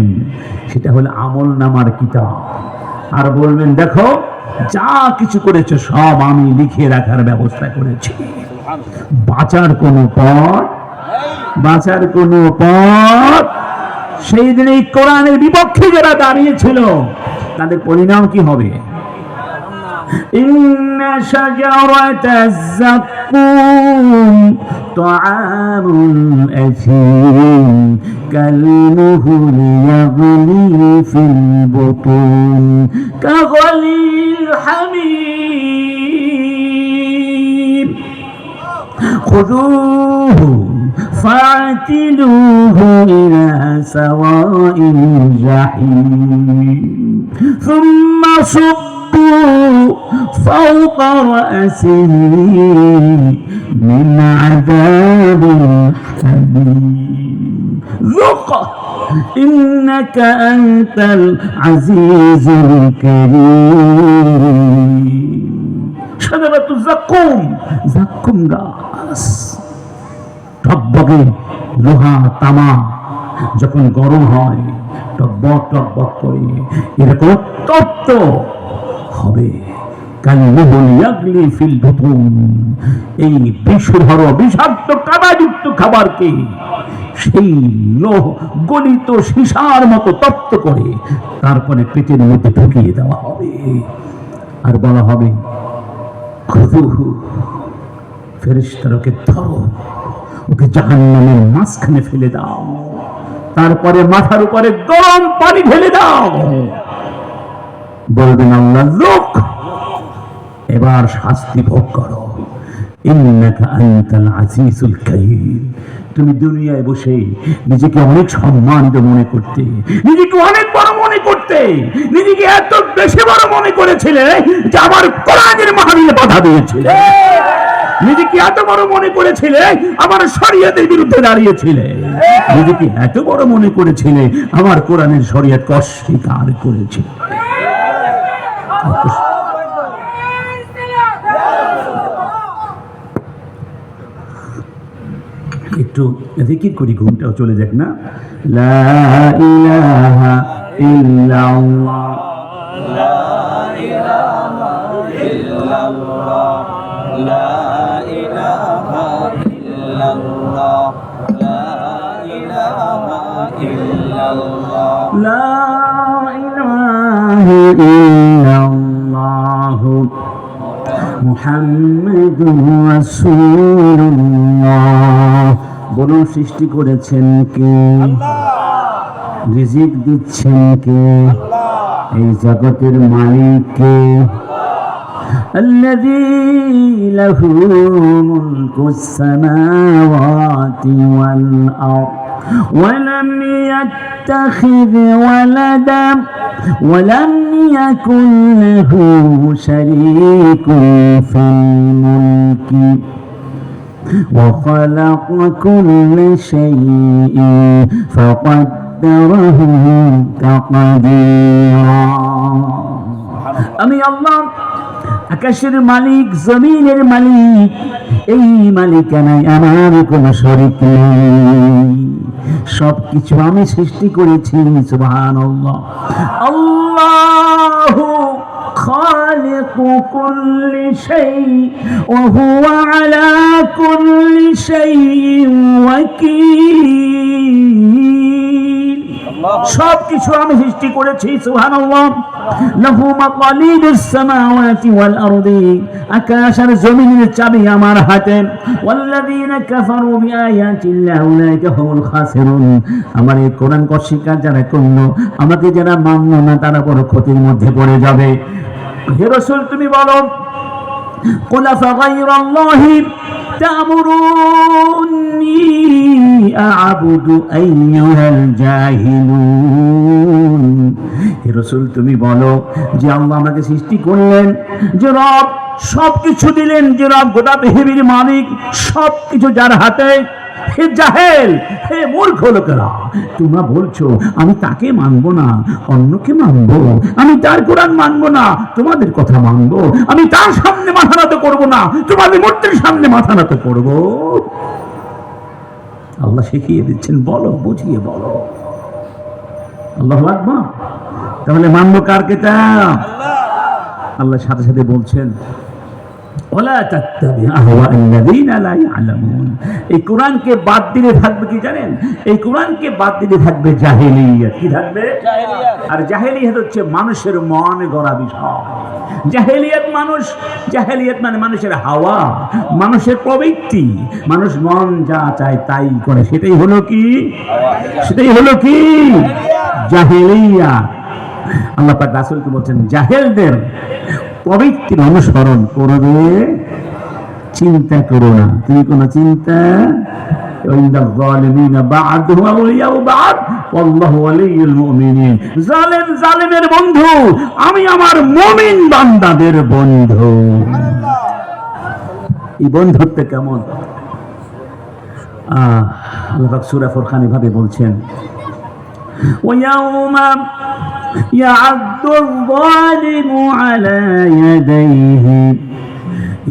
[SPEAKER 1] সেটা হলো আমলনামার কিতাব। আর বলবেন, দেখো যা কিছু করেছো সব আমি লিখে রাখার ব্যবস্থা করেছি। বাঁচার কোনো পথ, বাঁচার কোনো পথ। সেই দিন এই কোরআনের বিপক্ষে যারা দাঁড়িয়েছিল, তাদের পরিণাম কি হবে? إن شجرة الزقوم طعام الأثيم كالمهل يغلي في البطون كغلي الحميم خذوه فاعتلوه إلى سواء الجحيم ثم صبوا فوق رأسه من عذاب الحميم ذق إنك أنت العزيز الكريم شجرة الزقوم زقوم গাছ টকবকে লোহা তামা যখন গরম হয় টকবক টকবক করে এরকম তপ্ত হবে এই বিষধর বিষাক্ত কাদাযুক্ত খাবারকে সেই লোহ গলিত সীসার মতো তপ্ত করে তারপরে পেটের মধ্যে ঢুকিয়ে দেওয়া হবে আর বলা হবে খুযুহু ফেরেশতারা ওকে ধরো ওকে জাহান্নামের মাঝখানে ফেলে দাও তারপরে মাথার উপরে গরম পানি ঢেলে দাও বলবেন আল্লাহ লোক এবার শাস্তি ভোগ করো ইন্নাকা আনতাল আজিজুল কারীম তুমি দুনিয়ায় বসে নিজেকে অনেক সম্মানিত মনে করতে নিজেকে অনেক বড় মনে করতে নিজেকে এত বেশি বড় মনে করেছিলে যে আমার কোরআনের মাহফিলে বাধা দিয়েছিলে নিজেকে এত বড় মনে করেছিলে আমার শরীয়তের বিরুদ্ধে দাঁড়িয়েছিলে নিজেকে এত বড় মনে করেছিলে আমার কোরআনের শরীয়তকে অস্বীকার করেছিলে একটু জিকির করি ঘুমটাও চলে যাক না লা ইলাহা ইল্লাল্লাহ
[SPEAKER 2] লা ইলাহা ইল্লাল্লাহ লা ইলাহা ইল্লাল্লাহ লা ইলাহা ইল্লাল্লাহ
[SPEAKER 1] লা ইলাহা ইল্লাল্লাহ মুহাম্মাদুর রাসূলুল্লাহ বলুন সৃষ্টি করেছেন কে রিজিক দিচ্ছেন কে এই জগতের মালিক কে الذي له ملك السماوات والأرض ولم يتخذ ولدا ولم يكن له شريك في الملك وخلق كل شيء فقدره تقديرا আমি আল্লাহ আকাশের মালিক জমিনের মালিক এই মালিকানায় আমার কোনো শরীক নেই সবকিছু আমি সৃষ্টি করেছি সুবহানাল্লাহ আল্লাহু খালিকু কুল্লি শাই ওয়া হুয়া আলা কুল্লি শাইইন ওয়াকিল সবকিছু আমি সৃষ্টি করেছি সুবহানাল্লাহ লাহু মাকালিদুস সামাওয়াতি ওয়াল আরদি আকাশ আর জমিনের চাবি আমার হাতে ওয়াল্লাযীনা কাফারু বিআয়াতিল্লাহি উলাইকা হুমুল খাসিরুন আমার এই কোরআন অস্বীকার যারা করলো আমাকে যারা মানলো না তারা বড় ক্ষতির মধ্যে পড়ে যাবে হে রাসূল তুমি বলো কুল আফাগাইরাল্লাহি তা'মুরুনি আ'বুদু আইয়ুহাল জাহিলুন হে রাসূল তুমি বলো যে আল্লাহ আমাকে সৃষ্টি করলেন যে রব সবকিছু দিলেন যে রব গোটা পৃথিবীর মালিক সবকিছু যার হাতে হে জাহেল হে মূর্খ লোকেরা তোমরা বলছো আমি তাকে মানবো না অন্যকে মানবো আমি তার কোরআন মানবো না তোমাদের কথা মানবো আমি তার সামনে মাথা নত করবো না তোমাদের মূর্তির সামনে মাথা নত করবো আল্লাহ শিখিয়ে দিচ্ছেন বলো বুঝিয়ে বলো আল্লাহু আকবার তাহলে মানবো কার কিতাব আল্লাহ সাথে সাথে বলছেন ওয়ালা তাত্তাবি আহওয়াল্লাযীনা লা ইয়ালামুন। এই কোরআনকে বাদ দিলে থাকবে কি জানেন? এই কোরআনকে বাদ দিলে থাকবে জাহেলিয়াত। কি থাকবে?
[SPEAKER 2] জাহেলিয়াত।
[SPEAKER 1] আর জাহেলিয়াত হচ্ছে মানুষের মন গড়া বিষয়। জাহেলিয়াত মানে মানুষের হাওয়া, মানুষের প্রবৃত্তি, মানুষ মন যা চায় তাই করে, সেটাই হলো কি? জাহেলিয়াত। আল্লাহ পাক রাসূলকে বলছেন জাহেলদের প্রবৃত্তির অনুসরণ করবে, চিন্তা করো না। তুমি কোনো চিন্তা, জালেমের বন্ধু আমি আমার মুমিন বান্দাদের বন্ধু। এই বন্ধুত্ব কেমন? আল্লাহ পাক সূরা ফুরকান ভাবে বলছেন, ويوم يعض الظالم على يديه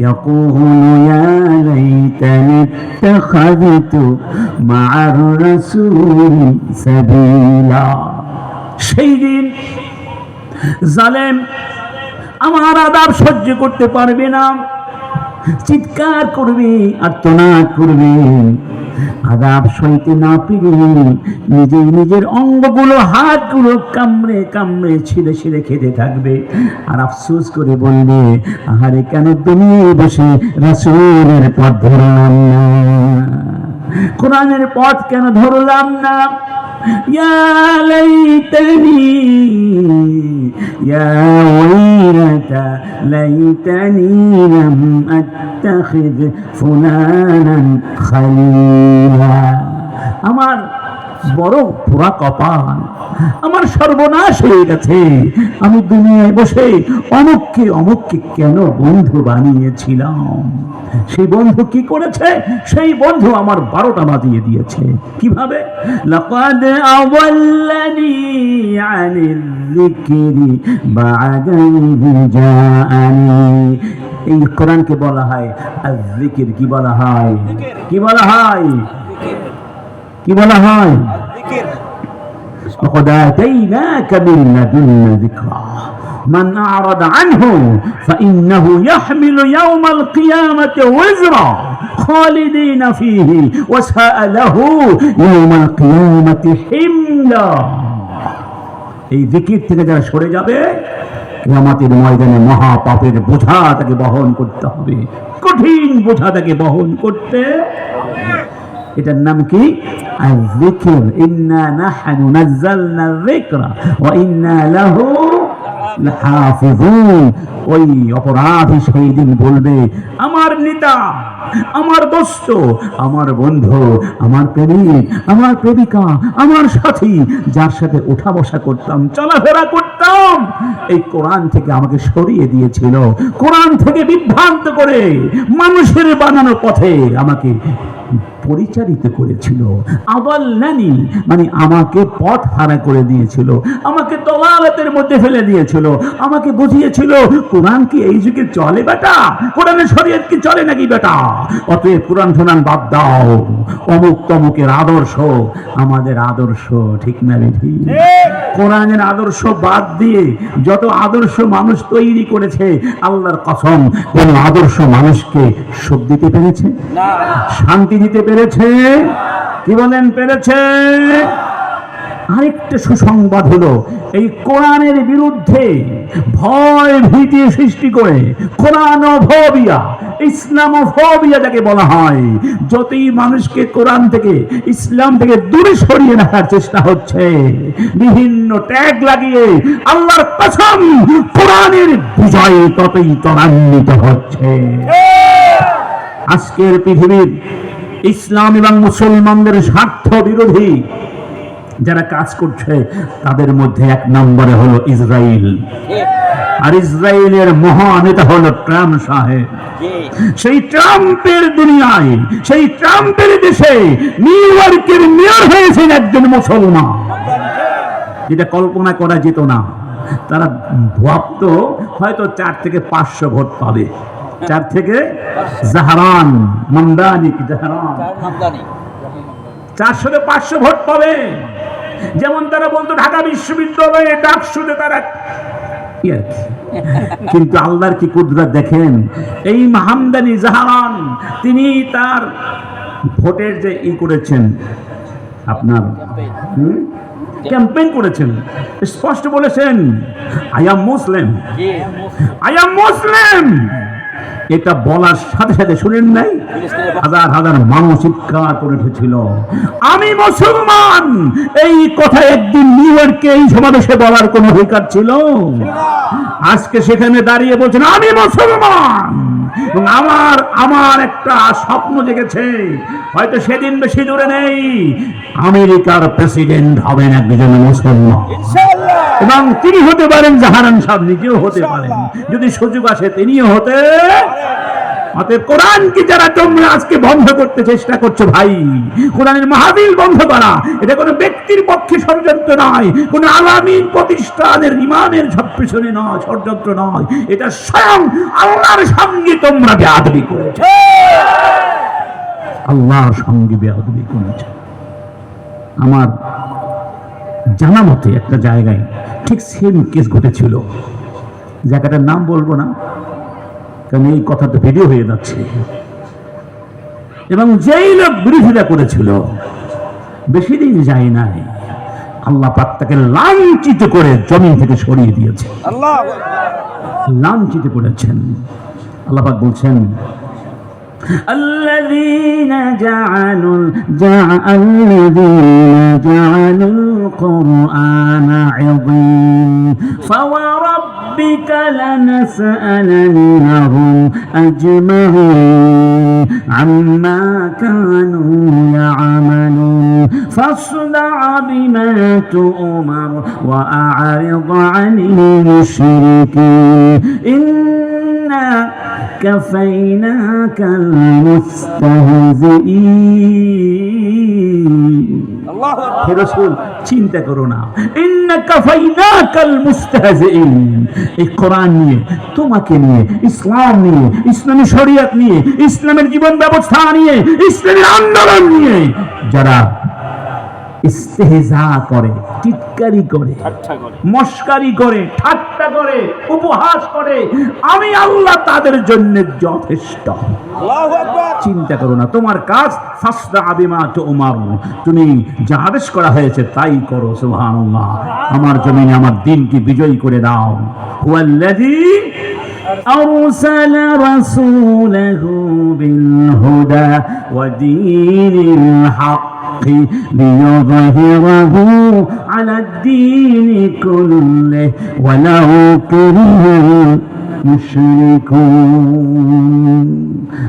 [SPEAKER 1] يقول يا ليتني اتخذت مع الرسول سبيلا। সেই দিন জালেম আমার আযাব সহ্য করতে পারবে না, চিৎকার করবে, আর্তনাদ করবে, আযাব সইতে না পেরে নিজের অঙ্গগুলো, হাতগুলো কামড়ে কামড়ে ছিঁড়ে ছিঁড়ে খেতে থাকবে আর আফসোস করে বলবে, আহারে কেন দুনিয়ায় বসে রাসূলের পথ ধরলাম না, কোরআনের পথ কেন ধরলাম না। ইয়া লাইতানি ইয়া ওয়াইলাতা লাইতানি লাম আত্তাখিয ফুলানান খালিলা। আমার বড় পোড়া কপাল, আমার সর্বনাশ হয়ে গেছে, আমি দুনিয়ায় বসে অমুককে কেন বন্ধু বানিয়েছিলাম। সেই বন্ধু কি করেছে? সেই বন্ধু আমার 12টা বাজিয়ে দিয়েছে। কিভাবে? লাকাদ আওয়াল্লানি আনিল যিকরি বা'দা ইয জাআনি। এই কোরআনকে বলা হয় আয-যিকির। কি বলা হয়? কি বলা হয়? কি বলা হয়? لقد آتيناك من لدنا ذكرا من أعرض عنه فإنه يحمل يوم القيامة وزرا خالدين فيه وساء له يوم القيامة حملا। এই জিকির থেকে যারা সরে যাবে, কিয়ামতের ময়দানে মহা পাপের বোঝা তাকে বহন করতে হবে, কঠিন বোঝা তাকে বহন করতে। এটার নাম কি? আয-যিকর। ইন্না নাহনু নাযালনা যিকরা ওয়া ইন্না লাহু লাহাফিজুন। ওই অপরাধী সেই দিন বলবে, আমার নেতা, আমার দোস্ত, আমার বন্ধু, আমার প্রেমিক, আমার প্রেমিকা, আমার সাথী, যার সাথে ওঠা বসা করতাম, চলাফেরা করতাম, এই কোরআন থেকে আমাকে সরিয়ে দিয়েছিল, কোরআন থেকে বিভ্রান্ত করে মানুষের বানানো পথে আমাকে পরিচালিত করেছিল। আদাল্লানি মানে আমাকে পথ হারা করে দিয়েছিল, আমাকে দলালাতের মধ্যে ফেলে দিয়েছিল, আমাকে বুঝিয়েছিল কোরআন কি এই যুগে চলে বেটা, কোরআনের শরীয়ত কি চলে নাকি বেটা, অতএব কোরআন শোনান বাদ দাও, অমুক তমুকের আদর্শ আমাদের আদর্শ, ঠিক না বেঠি? কোরআনের আদর্শ বাদ দিয়ে যত আদর্শ মানুষ তৈরি করেছে, আল্লাহর কসম কোন আদর্শ মানুষকে সুখ দিতে পেরেছে? শান্তি দিতে পেরেছে? কি বলেন, পেরেছে? আরেকটা সুসংবাদ হলো, এই কোরআনের বিরুদ্ধে ভয় ভীতি সৃষ্টি করে কোরআনোফোবিয়া, ইসলামোফোবিয়া যাকে বলা হয়, যতই মানুষকে কোরআন থেকে, ইসলাম থেকে দূরে সরিয়ে রাখার চেষ্টা হচ্ছে, বিভিন্ন ট্যাগ লাগিয়ে, আল্লাহর কসম কোরআনের বিজয় ততই ত্বরান্বিত হচ্ছে। আজকের পৃথিবীর ইসলাম এবং মুসলমানদের স্বার্থ বিরোধী যারা কাজ করছে, তাদের মধ্যে 1 নম্বরে হলো ইসরায়েল। আর ইসরায়েলের মহানেতা হলো ট্রাম্প সাহেব। সেই ট্রাম্পের দুনিয়ায়, সেই ট্রাম্পের দেশে নিউ ইয়র্কের মেয়র হয়েছেন একজন মুসলমান, যেটা কল্পনা করা যেত না। তারা ভাবতো হয়তো 4 থেকে 500 ভোট পাবে, 4 থেকে জাহরান মামদানি, জাহরান 400 থেকে 500 ভোট পাবে। যেমন তারা বলতো ঢাকা বিশ্ববিদ্যালয়ে ডাকসুতে তারা কিন্তু আল্লাহর কি কুদরত দেখেন, এই মাহমদানি জাহারান তিনি তার ভোটের যে করেছেন আপনার ক্যাম্পেইন করেছেন, স্পষ্ট বলেছেন I am Muslim, I am মুসলিম। এটা বলার সাথে সাথে শুনেন নাই, হাজার হাজার মানুষ চিৎকার করে উঠেছিল আমি মুসলমান। এই কথা একদিন নিউ ইয়র্কে এই সমাবেশে বলার কোন অধিকার ছিল? আজকে সেখানে দাঁড়িয়ে বলছেন আমি মুসলমান। এবং আমার একটা স্বপ্ন জেগেছে, হয়তো সেদিন বেশি দূরে নেই, আমেরিকার প্রেসিডেন্ট হবেন একজন মুসলমান, এবং তিনি হতে পারেন জাহারান সাহেব নিজেও হতে পারেন, যদি সুযোগ আসে তিনিও হতে। অতএব কোরআনকে যারা তোমরা আজকে বন্ধ করতে চেষ্টা করছো ভাই, কোরআনের মাহফিল বন্ধ করা এটা কোনো ব্যক্তির পক্ষে ষড়যন্ত্র নয়, কোনো আলামীন প্রতিষ্ঠানের ইমামের পিছনে নয়, ষড়যন্ত্র নয়, এটা স্বয়ং আল্লাহর সঙ্গে তোমরা বেয়াদবি করেছো, আল্লাহর সঙ্গে বেয়াদবি করেছো। আমার জানা মতে একটা জায়গায় ঠিক সেম কেস ঘটেছিল, জায়গাটার নাম বলবো না কারণ এই কথা তো ভিডিও হয়ে যাচ্ছে, এবং যেই লোক বিরোধিতা করেছিল বেশি দিন যায় নাই, আল্লাহ পাক তাকে লাঞ্ছিত করে জমিন থেকে সরিয়ে দিয়েছে, লাঞ্ছিত করেছেন। আল্লাহ পাক বলছেন الذين جعلوا القرآن عظيم فوربك لنسألنهم أجمعين عما كانوا يعملون فاصدع بما تؤمر وأعرض عن المشركين إنا كفيناك المستهزئين হে রাসূল চিন্তা করো না, ইন্না কাফাইনাকাল মুস্তাহজিইন, এই কোরআন নিয়ে, তোমাকে নিয়ে, ইসলাম নিয়ে, ইসলামী শরীয়ত নিয়ে, ইসলামের জীবন ব্যবস্থা নিয়ে, ইসলামী আন্দোলন নিয়ে যারা ইস্তেহজা করে, টিটকারি করে, মস্কারি করে, ঠাট্টা করে, উপহাস করে, আমি আল্লাহ তাদের জন্য যথেষ্ট। চিন্তা করো না, তোমার কাজ ফাসদা বিমা তুমার, তুমি যা আদেশ করা হয়েছে তাই করো। সুবহানাল্লাহ, আমার জমিনে আমার দিনকে বিজয়ী করে দাও। হুয়াল্লাযী أرسل رسوله بالهدى ودين الحق ليظهره على الدين كله ولو كره المشركون।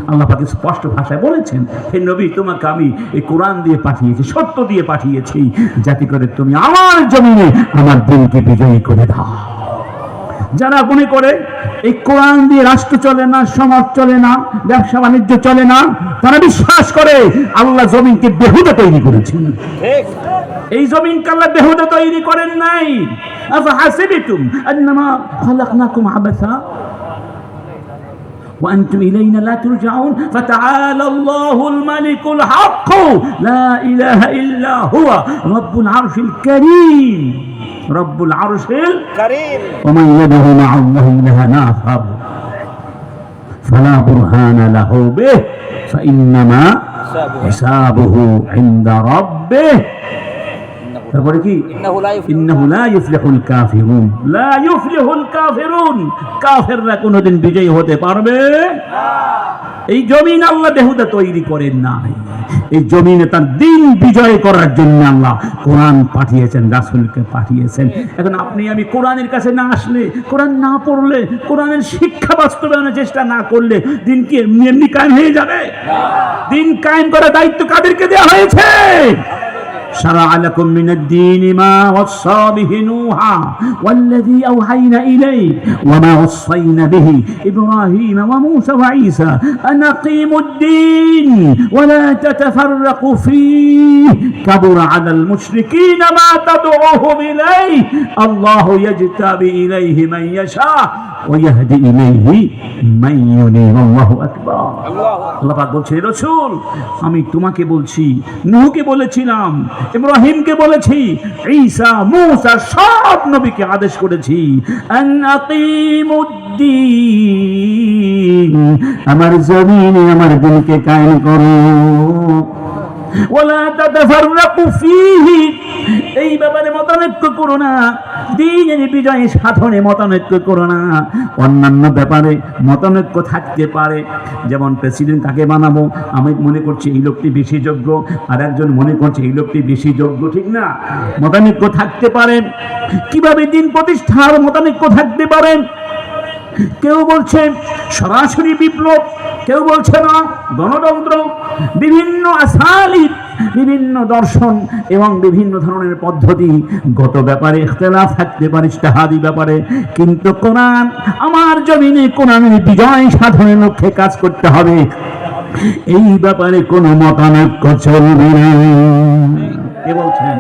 [SPEAKER 1] আল্লাহ পাক স্পষ্ট ভাষায় বলেছেন, হে নবী তোমাকে আমি এই কোরআন দিয়ে পাঠিয়েছি, সত্য দিয়ে পাঠিয়েছি, যাতে করে তুমি আমার জমিনে আমার দিনকে বিজয়ী করে দাও। যারা মনে করে এই কোরআন দিয়ে রাষ্ট্র চলে না, সমাজ চলে না, ব্যবসা বাণিজ্য চলে না, তারা বিশ্বাস করে আল্লাহ জমিনকে বেহুদা তৈরি করেছেন। এই জমিনকে আল্লাহ বেহুদা তৈরি করেন নাই। আফাহাসিবতুম আন্নামা খালাকনাকুম আবাসা وأنتم إلينا لا ترجعون فتعالى الله الملك الحق لا إله إلا هو رب العرش الكريم رب العرش الكريم ومن يدعو مع الله إلها آخر فلا برهان له به فإنما حسابه عند ربه। তারপরে কি ইন্নাহু লা ইফলিহুল কাফিরুন, লা ইফলিহুল কাফিরুন, কাফেররা কোনোদিন বিজয়ী হতে পারবে না। এই জমিন আল্লাহ বেহুদা তৈরি করেন নাই, এই জমিনে তার দিন বিজয় করার জন্য আল্লাহ কোরআন পাঠিয়েছেন, রাসূলকে পাঠিয়েছেন। এখন আপনি আমি কোরআনের কাছে না আসলে, কোরআন না পড়লে, কোরআনের শিক্ষা বাস্তবায়নের চেষ্টা না করলে দিন কি এমনি কায়েম হয়ে যাবে? দিন কায়েম করার দায়িত্ব কাদেরকে দেওয়া হয়েছে? شرع لكم من الدين ما وصى به نوحا والذي أوحينا إليه وما وصينا به إبراهيم وموسى وعيسى أن أقيموا الدين ولا تتفرقوا فيه كبر على المشركين ما تدعوهم إليه الله يجتبي إليه من يشاء ويهدي إليه من ينيب الله أكبر। আল্লাহ পাক বলছেন রাসূল আমি তোমাকে বলছি, নূহকে বলেছিলাম ইব্রাহিমকে বলেছি, ঈসা, মূসা সব নবীকে আদেশ করেছি, আন আকিমুদ্দিন, আমার জমিনে আমার দিনকে কায়েম করো, ওয়ালা তাতাফাররাকু ফীহি, এই ব্যাপারে মতানৈক্য করো না, দ্বীনের বিজয় সাধনে মতানৈক্য করো না। অন্যান্য ব্যাপারে মতানৈক্য থাকতে পারে, যেমন প্রেসিডেন্ট কাকে বানাবো, আমি মনে করছি এই লোকটি বেশি যোগ্য, আর একজন মনে করছে এই লোকটি বেশি যোগ্য, ঠিক না? মতানৈক্য থাকতে পারে। কিভাবে দিন প্রতিষ্ঠার মতানৈক্য থাকতে পারে। কেউ বলছে সরাসরি বিপ্লব, কেউ বলছে না গণতন্ত্র, বিভিন্ন আসালিব, বিভিন্ন দর্শন এবং বিভিন্ন ধরনের পদ্ধতিগত ব্যাপারে ইখতিলাফ থাকতে পারে, ইজতিহাদি ব্যাপারে। কিন্তু কোরআন, আমার জমিনে কোরআনের বিজয় সাধনের লক্ষ্যে কাজ করতে হবে, এই ব্যাপারে কোনো মতানৈক্য চলবে না। কে বলছেন?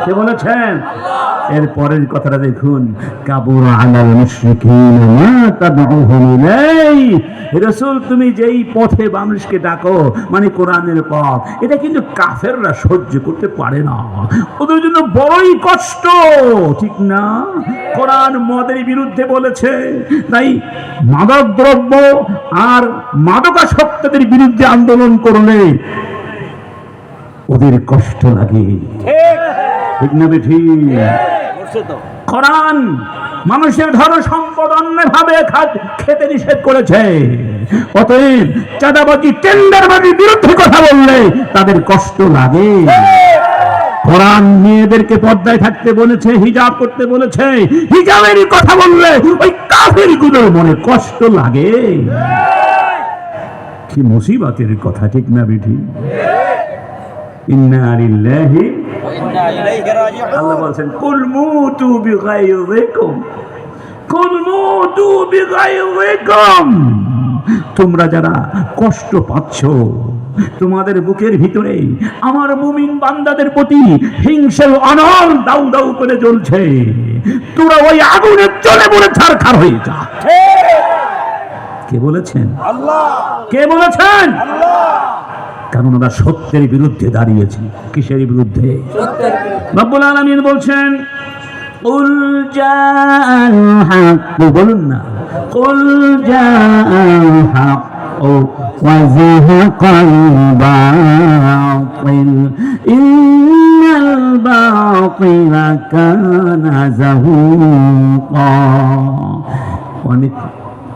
[SPEAKER 1] কে বলেছেন? এর পরের কথাটা দেখুন, কাবুরা আলাল মুশরিকিনা মা তাদউহুম ইলাইহি, রাসূল তুমি যেই পথে মানুষকে ডাকো, মানে কোরআনের পথ, এটা কিন্তু কাফেররা সহ্য করতে পারে না, ওদের জন্য বড়ই কষ্ট, ঠিক না? কোরআন মদের বিরুদ্ধে বলেছে, তাই মাদক দ্রব্য আর মাদকাসক্তদের বিরুদ্ধে আন্দোলন করলে ওদের কষ্ট লাগে, ঠিক না বেঠি? কোরআন মানুষের ধন সম্পদ অন্যভাবে খেতে নিষেধ করেছে, অতএব চাঁদাবাজি, টেন্ডারবাজির বিরুদ্ধে কথা বললে তাদের কষ্ট লাগে। কোরআন মেয়েদেরকে পর্দায় থাকতে বলেছে, হিজাব করতে বলেছে, হিজাবের কথা বললে ওই কাফেরগুলোর মনে কষ্ট লাগে। কি মুসিবতের কথা, ঠিক না বেঠি? ইন্না লিল্লাহি ওয়া ইন্না ইলাইহি রাজিউন। আল্লাহ বলেন, কুল মুতু বিগাইযিকুম, কুল মুতু বিগাইযিকুম, তোমরা যারা কষ্ট পাচ্ছ, তোমাদের বুকের ভিতরে আমার মুমিন বান্দাদের প্রতি হিংসা অনল দাউ দাউ করে জ্বলছে, তোরা ওই আগুনে জ্বলে পড়ে ছারখার হয়ে যা। কে বলেছেন? আল্লাহ। কে বলেছেন? আল্লাহ। কারণ ওরা সত্যের বিরুদ্ধে দাঁড়িয়েছে। কিসের বিরুদ্ধে? রব্বুল আলামিন বলছেন, কুল জাআল হক, বলুন না, কুল জাআল হক ওয়া যাহাকাল বাতিল ইন্নাল বাতিলা কানা যাহুকা। অনেক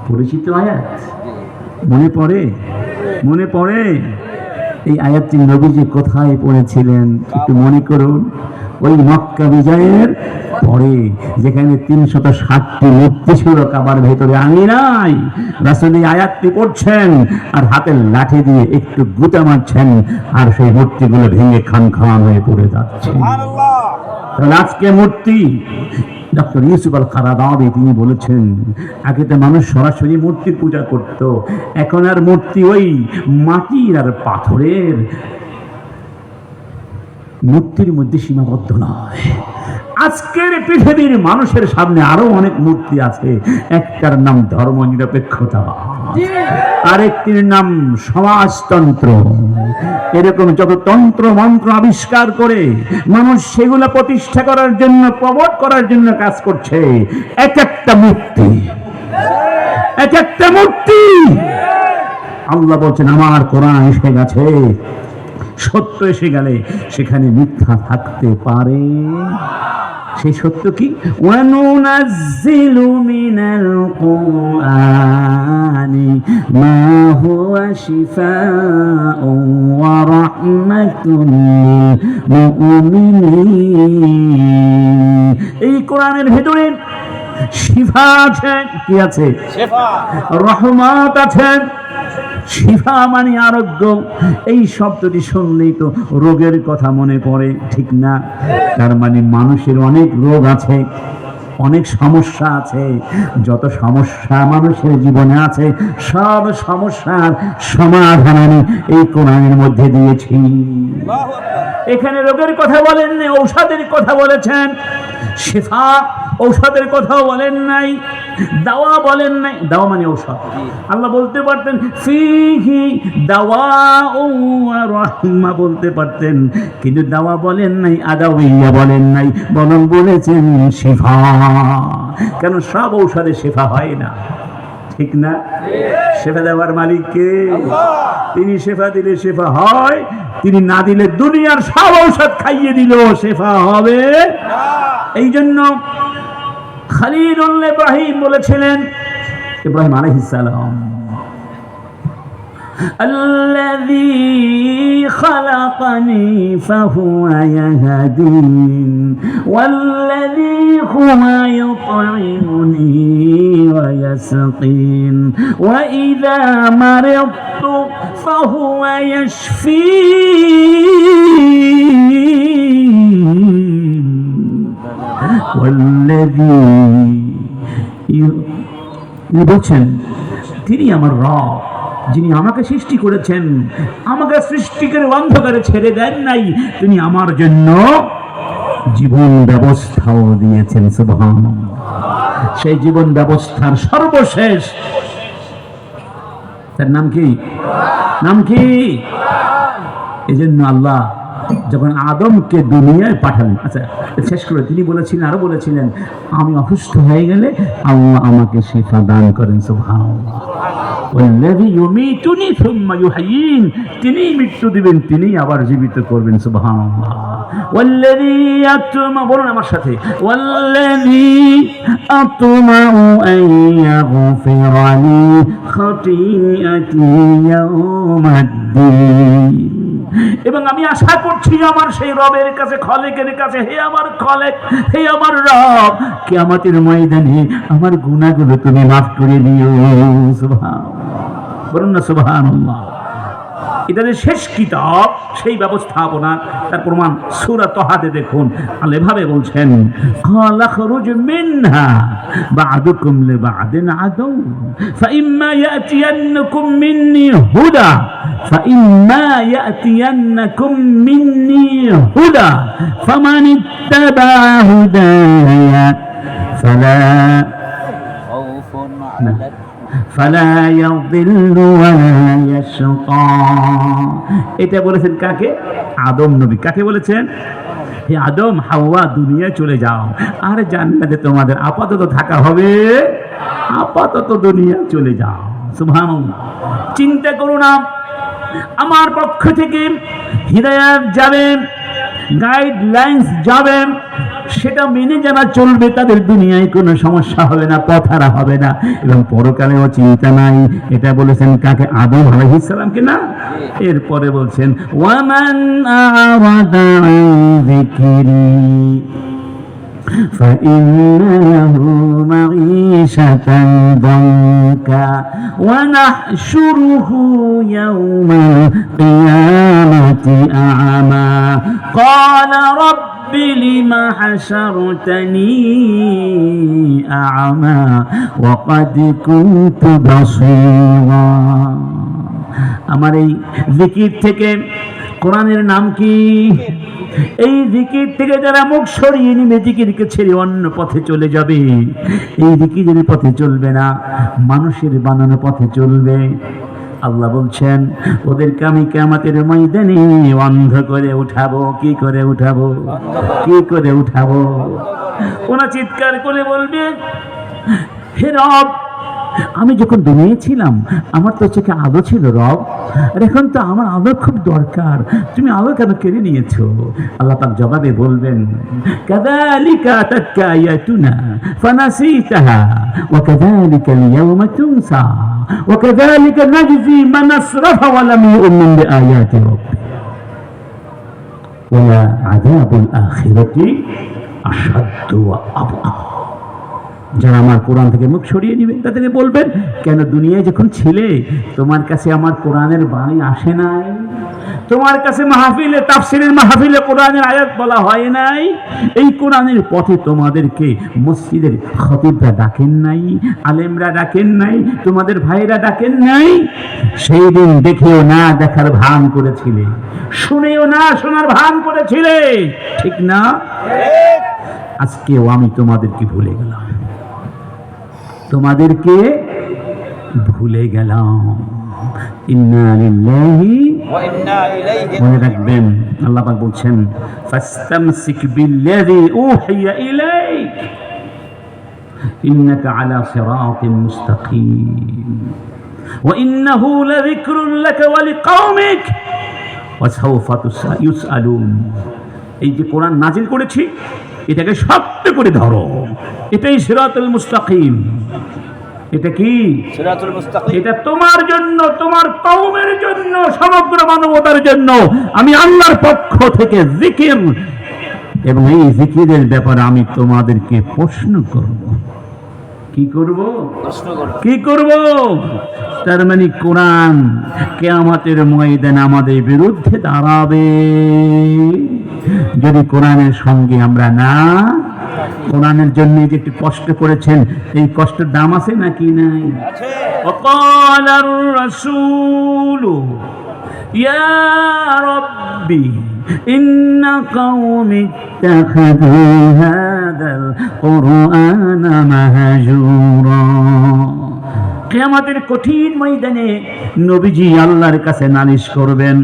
[SPEAKER 1] পরিচিত আয়াত, মনে পড়ে? মনে পড়ে? এই আয়াতটি নবীজি কোথায় পড়েছিলেন একটু মনে করুন। ওই মক্কা বিজয়ের পরে, যেখানে 360টি মূর্তি ছিল কাবার ভেতরে, আমিনাই রাসূল এই আয়াতটি পড়ছেন আর হাতের লাঠি দিয়ে একটু গুঁতা মারছেন, আর সেই মূর্তিগুলো ভেঙে খান খান হয়ে পড়ে যাচ্ছে। আজকে মূর্তি, ডক্টর ইউসুফ আল কারাদাবি তিনি বলেছেন, আগে তো মানুষ সরাসরি মূর্তির পূজা করত, এখন আর মূর্তি ওই মাটির আর পাথরের মূর্তির মধ্যে সীমাবদ্ধ নয়। আজকের পৃথিবীর মানুষের সামনে আরো অনেক মূর্তি আছে। একটার নাম ধর্ম নিরপেক্ষতা, আরেকটির নাম সমাজতন্ত্র। এরকম যত তন্ত্র মন্ত্র আবিষ্কার করে মানুষ সেগুলো প্রতিষ্ঠা করার জন্য, প্রমোট করার জন্য কাজ করছে। এক একটা মূর্তি, এক একটা মূর্তি। আল্লাহ বলছেন, আমার কোরআন এসে গেছে, সত্য এসে গেলে সেখানে মিথ্যা থাকতে পারে। সেই সত্য কি? ওয়ানুনাজ্জিলু মিনাল কুরআনি মা হুয়া শিফাউন ওয়া রাহমাতুন লিল মুমিনিন। এই কোরআনের ভেতরে শিফা আছে। কি আছে? শিফা। রহমত আছে। শিফা মানে আরোগ্য। এই শব্দটি শুনলেই তো রোগের কথা মনে পড়ে, ঠিক না? তার মানে মানুষের অনেক রোগ আছে, অনেক সমস্যা আছে। যত সমস্যা মানুষের জীবনে আছে, সব সমস্যার সমাধান আমি এই কোরআনের মধ্যে দিয়েছি। এখানে রোগের কথা বলেন, ঔষধের কথা বলেছেন। শিফা ঔষধের কথাও বলেন নাই, দাওয়া বলেন নাই। দাওয়া মানে ঔষধ। আল্লাহ বলতে পারতেন ফিহি দাওয়াউ ওয়া রাহমা বলতে পারতেন, কিন্তু দাওয়া বলেন নাই, আদাওয়িয়া বলেন নাই, বরং বলেছেন শিফা। কেন সব ঔষধে শিফা হয় না, ঠিক না? শেফা দেওয়ার মালিক কে? তিনি শেফা দিলে শেফা হয়, তিনি না দিলে দুনিয়ার সব ঔষধ খাইয়ে দিলেও শেফা হবে। এই জন্য খলিলুল্লাহ ইব্রাহিম বলেছিলেন, ইব্রাহিম আলাইহিস সালাম, الذي خلقني فهو يهدين والذي هو يطعمني ويسقين وإذا مرضت فهو يشفين والذي বলছেন তিনি আমার রব, যিনি আমাকে সৃষ্টি করেছেন, আমাকে সৃষ্টি করে অন্ধকারে ছেড়ে দেন নাই, তিনি আমার জন্য জীবন ব্যবস্থাও দিয়েছেন। সুবহানাল্লাহ। সেই জীবন ব্যবস্থার সর্বশেষ তার নাম কি? নাম কি? এই জন্য আল্লাহ যখন আদমকে দুনিয়ায় পাঠালেন, আচ্ছা শেষ করে তিনি বলেছিলেন, আরো বলেছিলেন, আমি অসুস্থ হয়ে গেলে আল্লাহ আমাকে শিফা দান করেন। সুবহানাল্লাহ। ওয়াল্লাযী ইউমীতুনি সুম্মা ইউহয়ীন, তিনিই মৃত্যু দিবেন, তিনিই আবার জীবিত করবেন। সুবহানাল্লাহ। ওয়াল্লাযী আতমা, বলুন আমার সাথে, ওয়াল্লাযী আতমাউ আন ইয়াগফিরানি খাতীআতি ইয়াউমাদ্দীন, এবং আমি আশা করছি আমার সেই রবের কাছে, খলেকের কাছে, হে আমার খলেক, হে আমার রব, কিয়ামতের ময়দানে আমার গুনাহগুলো তুমি মাফ করে দিও। সুবহানাল্লাহ, বলুন না সুবহানাল্লাহ। এটা যে শেষ কিতাব, সেই ব্যবস্থাপনা তার প্রমাণ সূরা তাহাতে দেখুন, আল্লাহ এভাবে বলছেন, ক্বালা খরুজ মিনহা বা'দুকুম লিবা'দিন আদু ফাইম্মা ইয়াতিয়ান্নাকুম মিন্নি হুদা فإما يأتينكم مني هدى فمن اتبع هداي فلا يضل ولا يشقى। এটা বলেছেন কাকে? আদম নবী। কাকে বলেছেন? হে আদম, হাওয়া, দুনিয়ায় চলে যাও, আর জান্নাতে তোমাদের আপাতত থাকা হবে, আপাতত দুনিয়ায় চলে যাও। সুবহানাল্লাহ। চিন্তা করুন না, আমার পক্ষ থেকে হিদায়াত যাবে, গাইডলাইন্স যাবে, সেটা মেনে যারা চলবে তাদের দুনিয়ায় কোনো সমস্যা হবে না, পথহারা হবে না, এবং পরকালেও চিন্তা নাই। এটা বলেছেন কাকে? আদম আলাইহিস সালামকে না? এরপরে বলছেন ওয়ামান আরাদা আন যিকরি فإن له معيشة ضنكا ونحشره يوم القيامة أعمى قال رب لم حشرتني أعمى وقد كنت بصيرا। আমার এই জিকির থেকে, কোরআনের নাম কি? এই জিকির থেকে যারা মুখ সরিয়ে নিবে, জিকিরকে ছেড়ে অন্য পথে চলে যাবে, এই জিকিরের পথে চলবে না, মানুষের বানানো পথে চলবে, আল্লাহ বলছেন ওদেরকে আমি কিয়ামতের ময়দানে অন্ধ করে উঠাবো। কি করে উঠাবো? কি করে উঠাবো? ওরা চিৎকার করে বলবে, হে রব, আমি যখন দুনিয়ায় ছিলাম আমার তো চোখে আলো ছিল রব, আর এখন তো আমার আলো খুব দরকার, তুমি আলো কেন কেড়ে নিয়েছো? আল্লাহ পাক জবাবে বলবেন, কাযালিকা আতাতকা আয়াতুনা ফানাসিতাহা ওয়া কাযালিকা আল-ইয়াওমা তুনসা ওয়া কাযালিকা নাজজি মান আসরাফা ওয়া লাম ইউমিন বিআয়াতি রাব্বিহি ওয়া আযাবুল আখিরাতি আশাদ্দু ওয়া আবকা। যারা আমার কোরআন থেকে মুখ সরিয়ে নেবে তাদেরকে বলবেন, কেন দুনিয়ায় যখন ছিলে তোমার কাছে আমার কোরআনের বাণী আসে নাই? তোমার কাছে মাহফিলে, তাফসীরের মাহফিলে কোরআনের আয়াত বলা হয় নাই? এই কোরআনের পথে তোমাদেরকে মসজিদের খতিবরা ডাকেন নাই? আলেমরা ডাকেন নাই? তোমাদের ভাইরা ডাকেন নাই? সেই দিন দেখেও না দেখার ভান করেছিলে, শুনেও না শোনার ভান করেছিলে, ঠিক না? আজকেও আমি তোমাদেরকে ভুলে গেলাম, তোমাদেরকে ভুলে গেলাম। ইন্না লিল্লাহি
[SPEAKER 2] ওয়া ইন্না ইলাইহি
[SPEAKER 1] মনে রাখবেন, আল্লাহ পাক বলছেন ফাস্তামসিক বিল্লাযী উহিয়া ইলাইক ইন্নাকা আলা সিরাতিন মুস্তাকিম ওয়া ইন্নাহু লাযিকরুন লাকা ওয়া লিকাওমিক ওয়া সাওফা ইউসআলুন। এই যে কোরআন নাজিল করেছি, এটাকে শক্ত করে ধরো, এটাই সিরাতুল মুস্তাকিম। এটা কি?
[SPEAKER 2] সিরাতুল মুস্তাকিম।
[SPEAKER 1] এটা তোমার জন্য, তোমার কওমের জন্য, সমগ্র মানবতার জন্য আমি আল্লাহর পক্ষ থেকে জিকির, এবং এই জিকিরের ব্যাপারে আমি তোমাদেরকে প্রশ্ন করব। কি করব?
[SPEAKER 2] প্রশ্ন করো।
[SPEAKER 1] কি করব? তার মানে কোরআন কিয়ামতের ময়দানে আমাদের বিরুদ্ধে দাঁড়াবে যদি কোরআনের সঙ্গে আমরা না। কোরআনের জন্য যে একটু কষ্ট করেছেন, এই কষ্টের দাম আছে নাকি নাই?
[SPEAKER 2] আছে।
[SPEAKER 1] وقال الرسول يا ربي إن قوم اتخذوا هذا القرآن مهجورا। কিয়ামতের কঠিন ময়দানে নবীজি আল্লাহর কাছে নালিশ করবেন।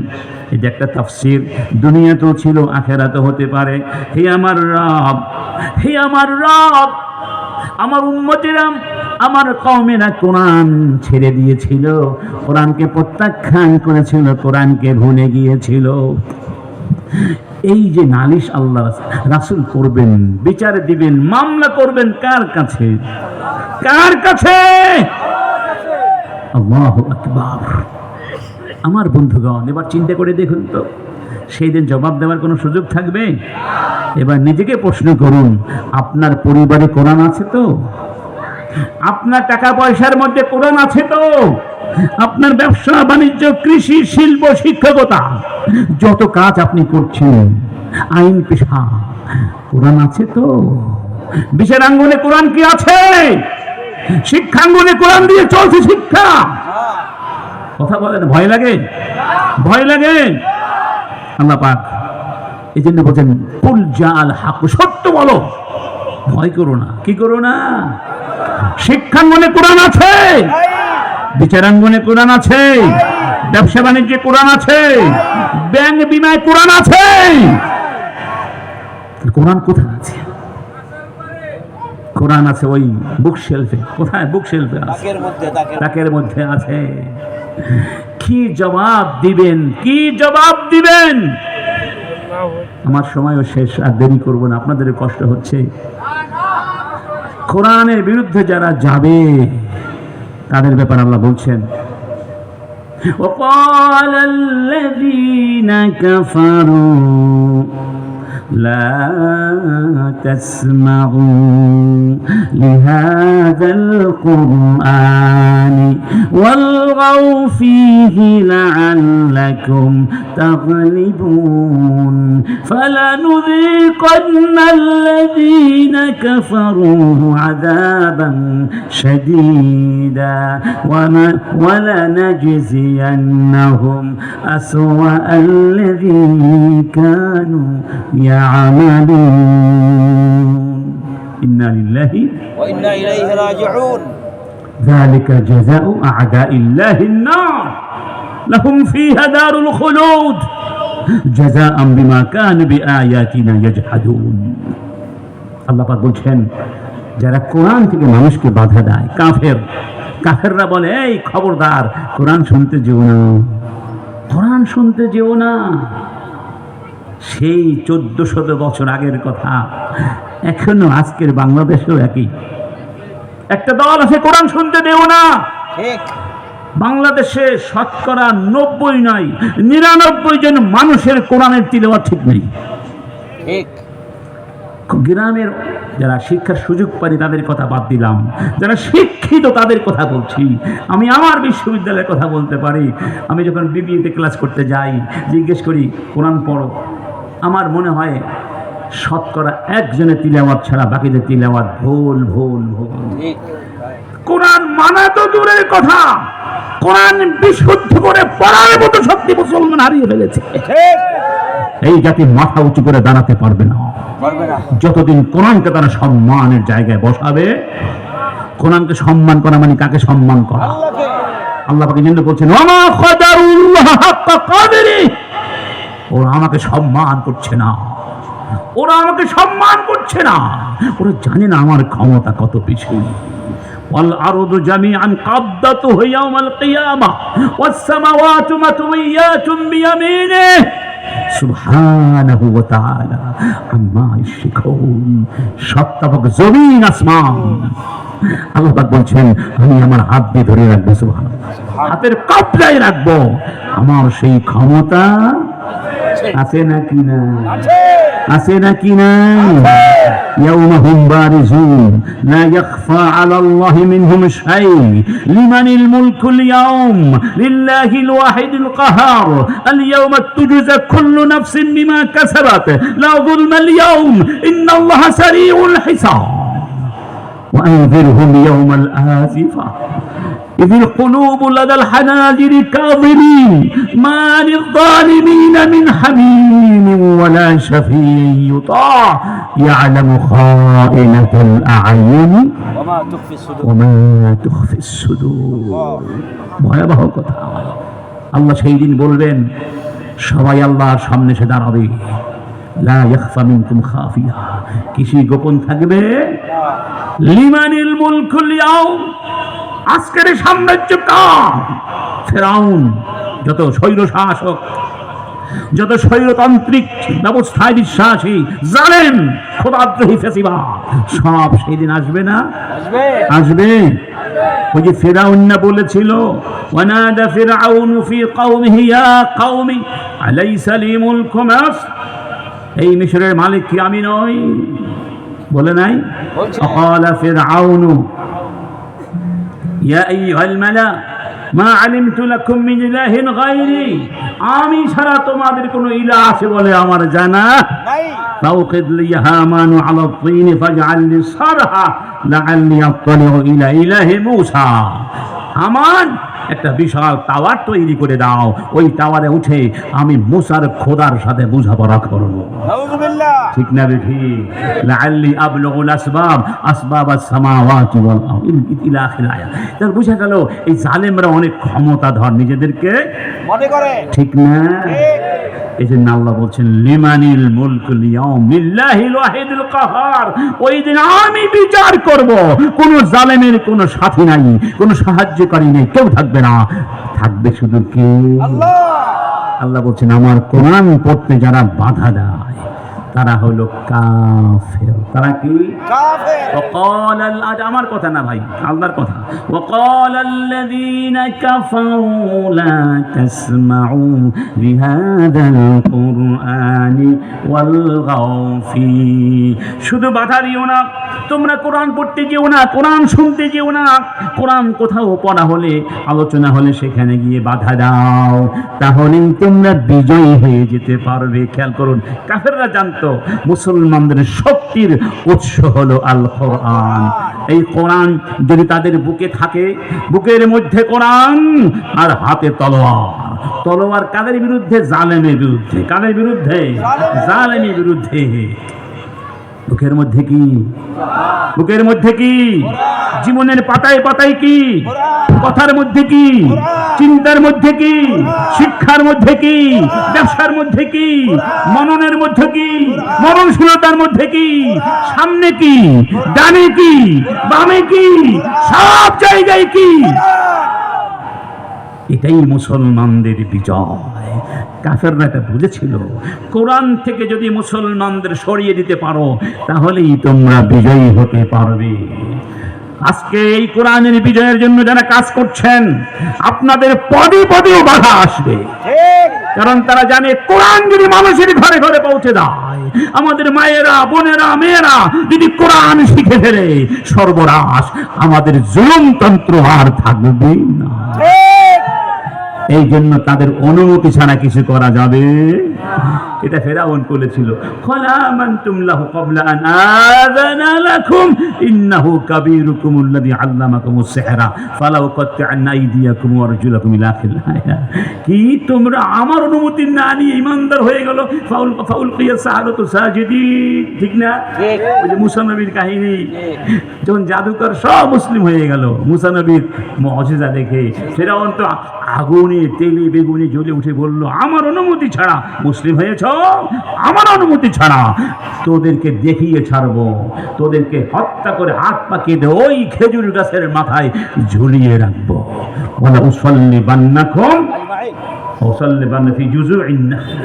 [SPEAKER 1] এটা একটা তাফসীর, দুনিয়াতেও ছিল, আখিরাতেও হতে পারে। হে আমার রব, হে আমার রব, আমার উম্মতেরা, আমার কওমেরা কোরআন ছেড়ে দিয়েছিল, কোরআনকে প্রত্যাখ্যান করেছিল, কোরআনকে ভুলে গিয়েছিল। এই যে নালিশ আল্লাহ রাসূল করবেন, বিচার দিবেন, মামলা করবেন কার কাছে? কার কাছে? আল্লাহু আকবার। আমার বন্ধুগণ, এবার চিন্তা করে দেখুন তো, সেই দিন জবাব দেওয়ার কোনো সুযোগ থাকবে? এবার নিজেকে প্রশ্ন করুন, আপনার পরিবারে কোরআন আছে তো? আপনার টাকা পয়সার মধ্যে কোরআন আছে তো? আপনার ব্যবসা বাণিজ্য, কৃষি, শিল্প, শিক্ষকতা, যত কাজ আপনি করছেন, আইন পেশা, কোরআন আছে তো? বিচারাঙ্গনে কোরআন কি আছে? শিক্ষাঙ্গনে কোরআন দিয়ে চলছে শিক্ষা। কথা বলেন, ভয় লাগে? ভয় লাগে? আল্লাহ পাক এই জন্য বলছেন কুল জাল হক, সত্য বলো, ভয় করো না। কি করো না? শিক্ষাঙ্গনে কোরআন আছে, বিচারাঙ্গনে কোরআন আছে, ব্যবসা বাণিজ্যে কোরআন আছে, ব্যাংক বিমায় কোরআন আছে। কোরআন কোথায় আছে? কোরআন আছে ওই বুক শেলফে। কোথায়? বুক শেলফে আছে,
[SPEAKER 2] তাকের মধ্যে,
[SPEAKER 1] তাকের মধ্যে আছে। কি জবাব দিবেন? কি জবাব দিবেন? আমার সময়ও শেষ, আর দেরি করবো না, আপনাদের কষ্ট হচ্ছে। কোরআনের বিরুদ্ধে যারা যাবে তাদের ব্যাপার আল্লাহ বলছেন وقال الذين كفروا لا تسمعوا لهذا القرآن والغوا فيه لعلكم تغلبون فلنذيقن الذين كفروا عذابا شديدا ولنجزينهم أسوأ الذي كانوا يعملون إنا لله
[SPEAKER 2] وإنا إليه راجعون
[SPEAKER 1] ذلك جزاء أعداء الله النار لهم فيها دار الخلود جزاء بما كانوا بآياتنا يجحدون। আল্লাহ পাক বলছেন, যারা কোরআন থেকে মানুষকে বাধা দেয়, কাফেররা বলে, এই খবরদার, কোরআন শুনতে যেও না, কোরআন শুনতে যেও না। সেই 1400 বছর আগের কথা, এখনো আজকের বাংলাদেশেও একই একটা দল আছে, কোরআন শুনতে দেও না।
[SPEAKER 2] ঠিক।
[SPEAKER 1] বাংলাদেশে শতকরা 90 নয় 99 জন মানুষের কোরআনের তিলাওয়াত ঠিক নেই।
[SPEAKER 2] ঠিক।
[SPEAKER 1] গ্রামের যারা শিক্ষার সুযোগ পাই তাদের কথা বাদ দিলাম, যারা শিক্ষিত তাদের কথা বলছি। আমি আমার বিশ্ববিদ্যালয়ের কথা বলতে পারি। আমি যখন বিবিএতে ক্লাস করতে যাই, জিজ্ঞেস করি কোরআন পড়ো, আমার মনে হয় শতকরা একজনের তিলাওয়াত ছাড়া বাকিদের তিলাওয়াত ভুল ভুল ভুল।
[SPEAKER 2] ঠিক।
[SPEAKER 1] কোরআন মানা তো দূরের কথা, কোরআন বিশুদ্ধ করে পড়ার মতো শক্তি মুসলমান হারিয়ে ফেলেছে।
[SPEAKER 2] ঠিক।
[SPEAKER 1] এই জাতি মাথা উঁচু করে দাঁড়াতে পারবে না
[SPEAKER 2] পারবে না।
[SPEAKER 1] যতদিন কোরআনকে তারা সম্মানের জায়গায় বসাবে। কোরআনকে সম্মান করা মানে কাকে সম্মান করা?
[SPEAKER 2] আল্লাহকে।
[SPEAKER 1] আল্লাহ পাক জন্য বলছেন ওমা কদারুল্লাহ হাক্কা কদরি, ওরা আমাকে সম্মান করছে না, ওরা আমাকে সম্মান করছে না, ওরা জানে না আমার ক্ষমতা কত বেশি। ওয়াল আরদু জামিআন কাবদাতুহু ইয়াওমাল কিয়ামাহ ওয়াস সামাওয়াতু মাতউইয়াতুন বিয়ামিনিহি সুবহানাহু ওয়া তাআলা আম্মা ইশরিকুন। সপ্তাহক জমিন আসমান আল্লাহ পাক বলছেন আমি আমার হাত দিয়ে ধরে রাখবো, সুবহানাল্লাহ, হাতের কবজায় রাখবো। আমার সেই ক্ষমতা আছে নাকি না? আছে নাকি না? يوم هم بارزون لا يخفى على الله منهم شيء لمن الملك اليوم لله الواحد القهار اليوم تجزى كل نفس بما كسبت لا ظلم اليوم إن الله سريع الحساب وأنذرهم يوم الآزفة إذ القلوب لدى الحناجر كاظمين ما للظالمين من حميم ولا شفيع يطاع يعلم خائنة الأعين
[SPEAKER 2] ওমা তুখফি সুদূর।
[SPEAKER 1] وما تخفي الصدور। ভয়াবহ কথা। আল্লাহ সেই দিন বলবেন সবাই আল্লাহর সামনে এসে দাঁড়াবে। লা ইয়াখফা মিনকুম খাফিয়া, কিছু গোপন থাকবে। লিমানিল মুলকুল ইয়াউম, আজকের সাম্রাজ্য কার? ফেরাউন, যত স্বৈর শাসক, যত স্বৈরতান্ত্রিক ব্যবস্থায় বিশ্বাসী জালেম খোদাদ্রোহী ফেসিবাদ সব সেই দিন আসবে না?
[SPEAKER 2] আসবে।
[SPEAKER 1] আসবে। ওই যে ফেরাউন না বলেছিল ওয়ানাদা ফিরআউনু ফি কওমিহি ইয়া কওমি আলাইসা লি মুলকু মিসর, এই মিশরের মালিক কি আমি নই? বলে নাই?
[SPEAKER 2] বলছে।
[SPEAKER 1] قال فرعون يا أيها الملأ ما علمت لكم من إله غيري, আমি ছাড়া তোমাদের কোনো ইলাহ আছে বলে আমার জানা
[SPEAKER 2] নাই।
[SPEAKER 1] فأوقد لي هامان على الطين فاجعل لي صرحا لعلي أطلع إلى إله موسى। হামান একটা বিশাল টাওয়ার তৈরি করে দাও, ওই টাওয়ারে উঠে আমি মুসার খোদার সাথে বোঝাপড়া করব।
[SPEAKER 2] নাউযুবিল্লাহ।
[SPEAKER 1] ঠিক না বেঠি? লাআল্লি আবলুগুল আসবাব আসবাবাস সামাওয়াতি ওয়াল আরদ ইলা আখির আয়া। তার বুঝা গেল এই জালেমরা অনেক ক্ষমতাধর নিজেদেরকে
[SPEAKER 2] মনে করে।
[SPEAKER 1] ঠিক না? এই জন্য আল্লাহ বলছেন লিমানিল মুলকুল ইয়াউম লিল্লাহিল ওয়াহিদুল কাহার, ওই দিন আমি বিচার করব। কোন জালেমের কোনো সাথী নাই, কোনো সাহায্যকারী নেই, কেউ থাকবে না, থাকবে শুধু কে?
[SPEAKER 2] আল্লাহ।
[SPEAKER 1] আল্লাহ বলছেন আমার কোরআন পড়তে যারা বাধা দেয় তারা হলো কাফের। তারা কি?
[SPEAKER 2] কাফের।
[SPEAKER 1] وقال আজ আমার কথা না ভাই, আল্লাহর কথা। وقال الذين كفروا لا تسمعوا لهذا القرآن والغوا فيه, শুধু বাধা দিও না, তোমরা কোরআন পড়তে যেও না, কোরআন শুনতে যেও না, কোরআন কোথাও পড়া হলে আলোচনা হলে সেখানে গিয়ে বাধা দাও, তাহলেই তোমরা বিজয়ী হয়ে যেতে পারবে। খেয়াল করুন, কাফেররা জানতো মুসলমানদের শক্তির উৎস হলো আল কোরআন। এই কোরআন যদি তাদের বুকে থাকে, বুকের মধ্যে কোরআন আর হাতে তলোয়ার, তলোয়ার কাদের বিরুদ্ধে? জালেমের বিরুদ্ধে। কাদের বিরুদ্ধে? জালেমের বিরুদ্ধে। বুকের মধ্যে কি? বুকের মধ্যে কি? জীবনের পাতায় পাতায় কি? কথার মধ্যে কি? চিন্তার মধ্যে কি? শিক্ষার মধ্যে কি? ব্যবসার মধ্যে কি? মননের মধ্যে কি? মরণশীলতার মধ্যে কি? সামনে কি? ডানে কি? বামে কি? সব জায়গায় কি? এটাই মুসলমানদের বিজয়। কাফেররা এটা বুঝেছিল, কোরআন থেকে যদি মুসলমানদের সরিয়ে দিতে পারো তাহলেই তোমরা বিজয়ী হতে পারবে। আজকে এই কোরআনের বিজয়ের জন্য যারা কাজ করছেন আপনাদের পদে পদেও বাধা আসবে, কারণ তারা জানে কোরআন যদি মানুষের ঘরে ঘরে পৌঁছে দেয়, আমাদের মায়েরা, বোনেরা, মেয়েরা যদি কোরআন শিখে ফেলে, সর্বনাশ, আমাদের জুলুমতন্ত্র আর থাকবে না। এই জন্য তাদের অনুমতি ছাড়া কিছু করা যাবে। এটা ফেরাউন বলেছিল, খলা আমানতুম লাহু ক্বাবলা আন আযানা লাকুম ইন্নাহু কাবীরুকুমুল্লাযী আল্লামাকুমুস সিহরা ফালা উকাত্তিআন্না আইদিয়াকুম ওয়া আরজুলাকুম ইলা আখিল আয়া। কি তোমরা আমার অনুমতি না নিয়ে ঈমানদার হয়ে গেল? ফাউল কিয়া সাহারাতু সাজিদিন, ঠিক না? ওই যে মুসা নবীর কাহিনী, যখন জাদুকর সব মুসলিম হয়ে গেল মুসা নবীর মুআজিজা দেখে, ফেরাউন তো আগুনে তেলে বেগুনে জ্বলে উঠে বলল, আমার অনুমতি ছাড়া মুসলিম হয়েছ, আমার অনুমতি ছাড়া তোদেরকে দেখিয়ে ছাড়বো, তোদেরকে হত্যা করে হাত পাকিয়ে দে ওই খেজুর গাছের মাথায় ঝুলিয়ে রাখবো। ওয়ালা উসাল্লিবান্নাকুম উসাল্লিবান্না ফি জুযুইন নাখল,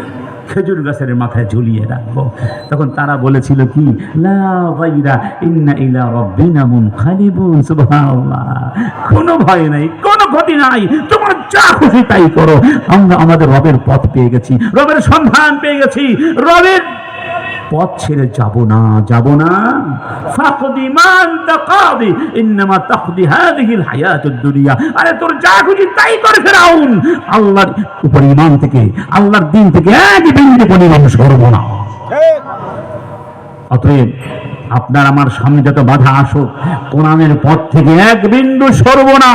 [SPEAKER 1] খেজুর গাছের মাথায় ঝুলিয়ে রাখবো। তখন তারা বলেছিল কি, লা গায়রা ইন্না ইলা রাব্বিনা মুনকালিবুন। সুবহানাল্লাহ, কোনো ভয় নাই, কোনো ক্ষতি নাই, তোমার যা খুশি তাই করো, আমরা আমাদের রবের পথ পেয়ে গেছি, রবের সন্ধান পেয়ে গেছি, রবের পথ ছেড়ে যাব না, যাব না। ফাকদি মান তাকাদি ইন্নামা তাকদি হাযিহিল হায়াতুদ দুনিয়া। আরে তোর যা খুশি তাই করে ফেরাউন, আল্লাহর উপর ঈমান থেকে, আল্লাহর দ্বীন থেকে এক বিন্দু পরিমাণ সরব না। অতএব আপনার আমার সামনে যত বাধা আসুক, কোরআনের পথ থেকে এক বিন্দু সরব না।